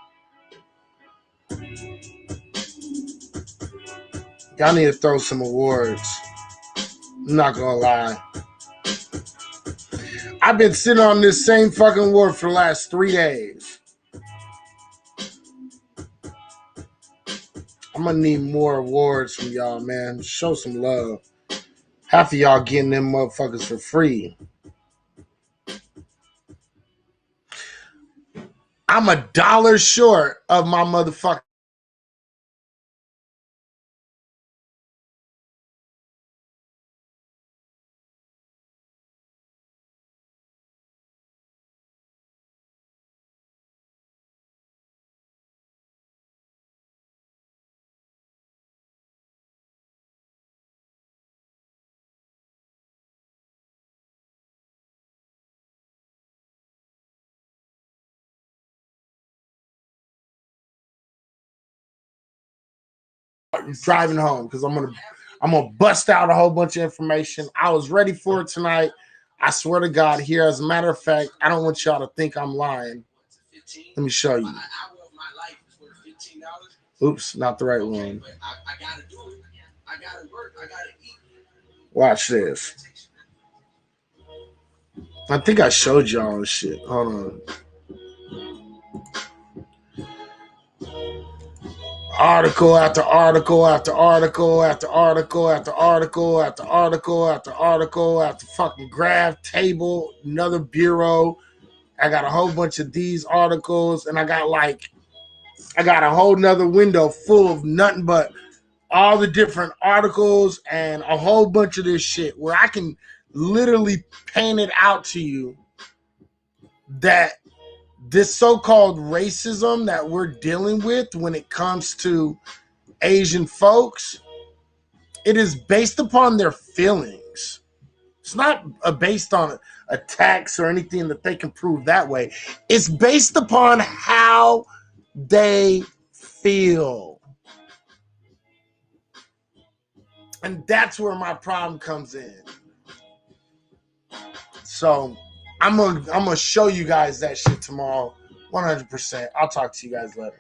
Y'all need to throw some awards. I'm not gonna lie. I've been sitting on this same fucking award for the last 3 days. I'm gonna need more awards from y'all, man. Show some love. Half of y'all getting them motherfuckers for free. I'm $1 short of my motherfucking driving home because I'm gonna bust out a whole bunch of information. I was ready for it tonight. I swear to God, here, as a matter of fact, I don't want y'all to think I'm lying. Let me show you. Oops, not the right one. Watch this. I think I showed y'all this shit. Hold on. Article after article after article after article after article after article after article after fucking graph table, another bureau. I got a whole bunch of these articles, and I got a whole nother window full of nothing but all the different articles and a whole bunch of this shit where I can literally paint it out to you that this so-called racism that we're dealing with when it comes to Asian folks, it is based upon their feelings. It's not based on attacks or anything that they can prove that way. It's based upon how they feel. And that's where my problem comes in. So I'm gonna show you guys that shit tomorrow, 100%. I'll talk to you guys later.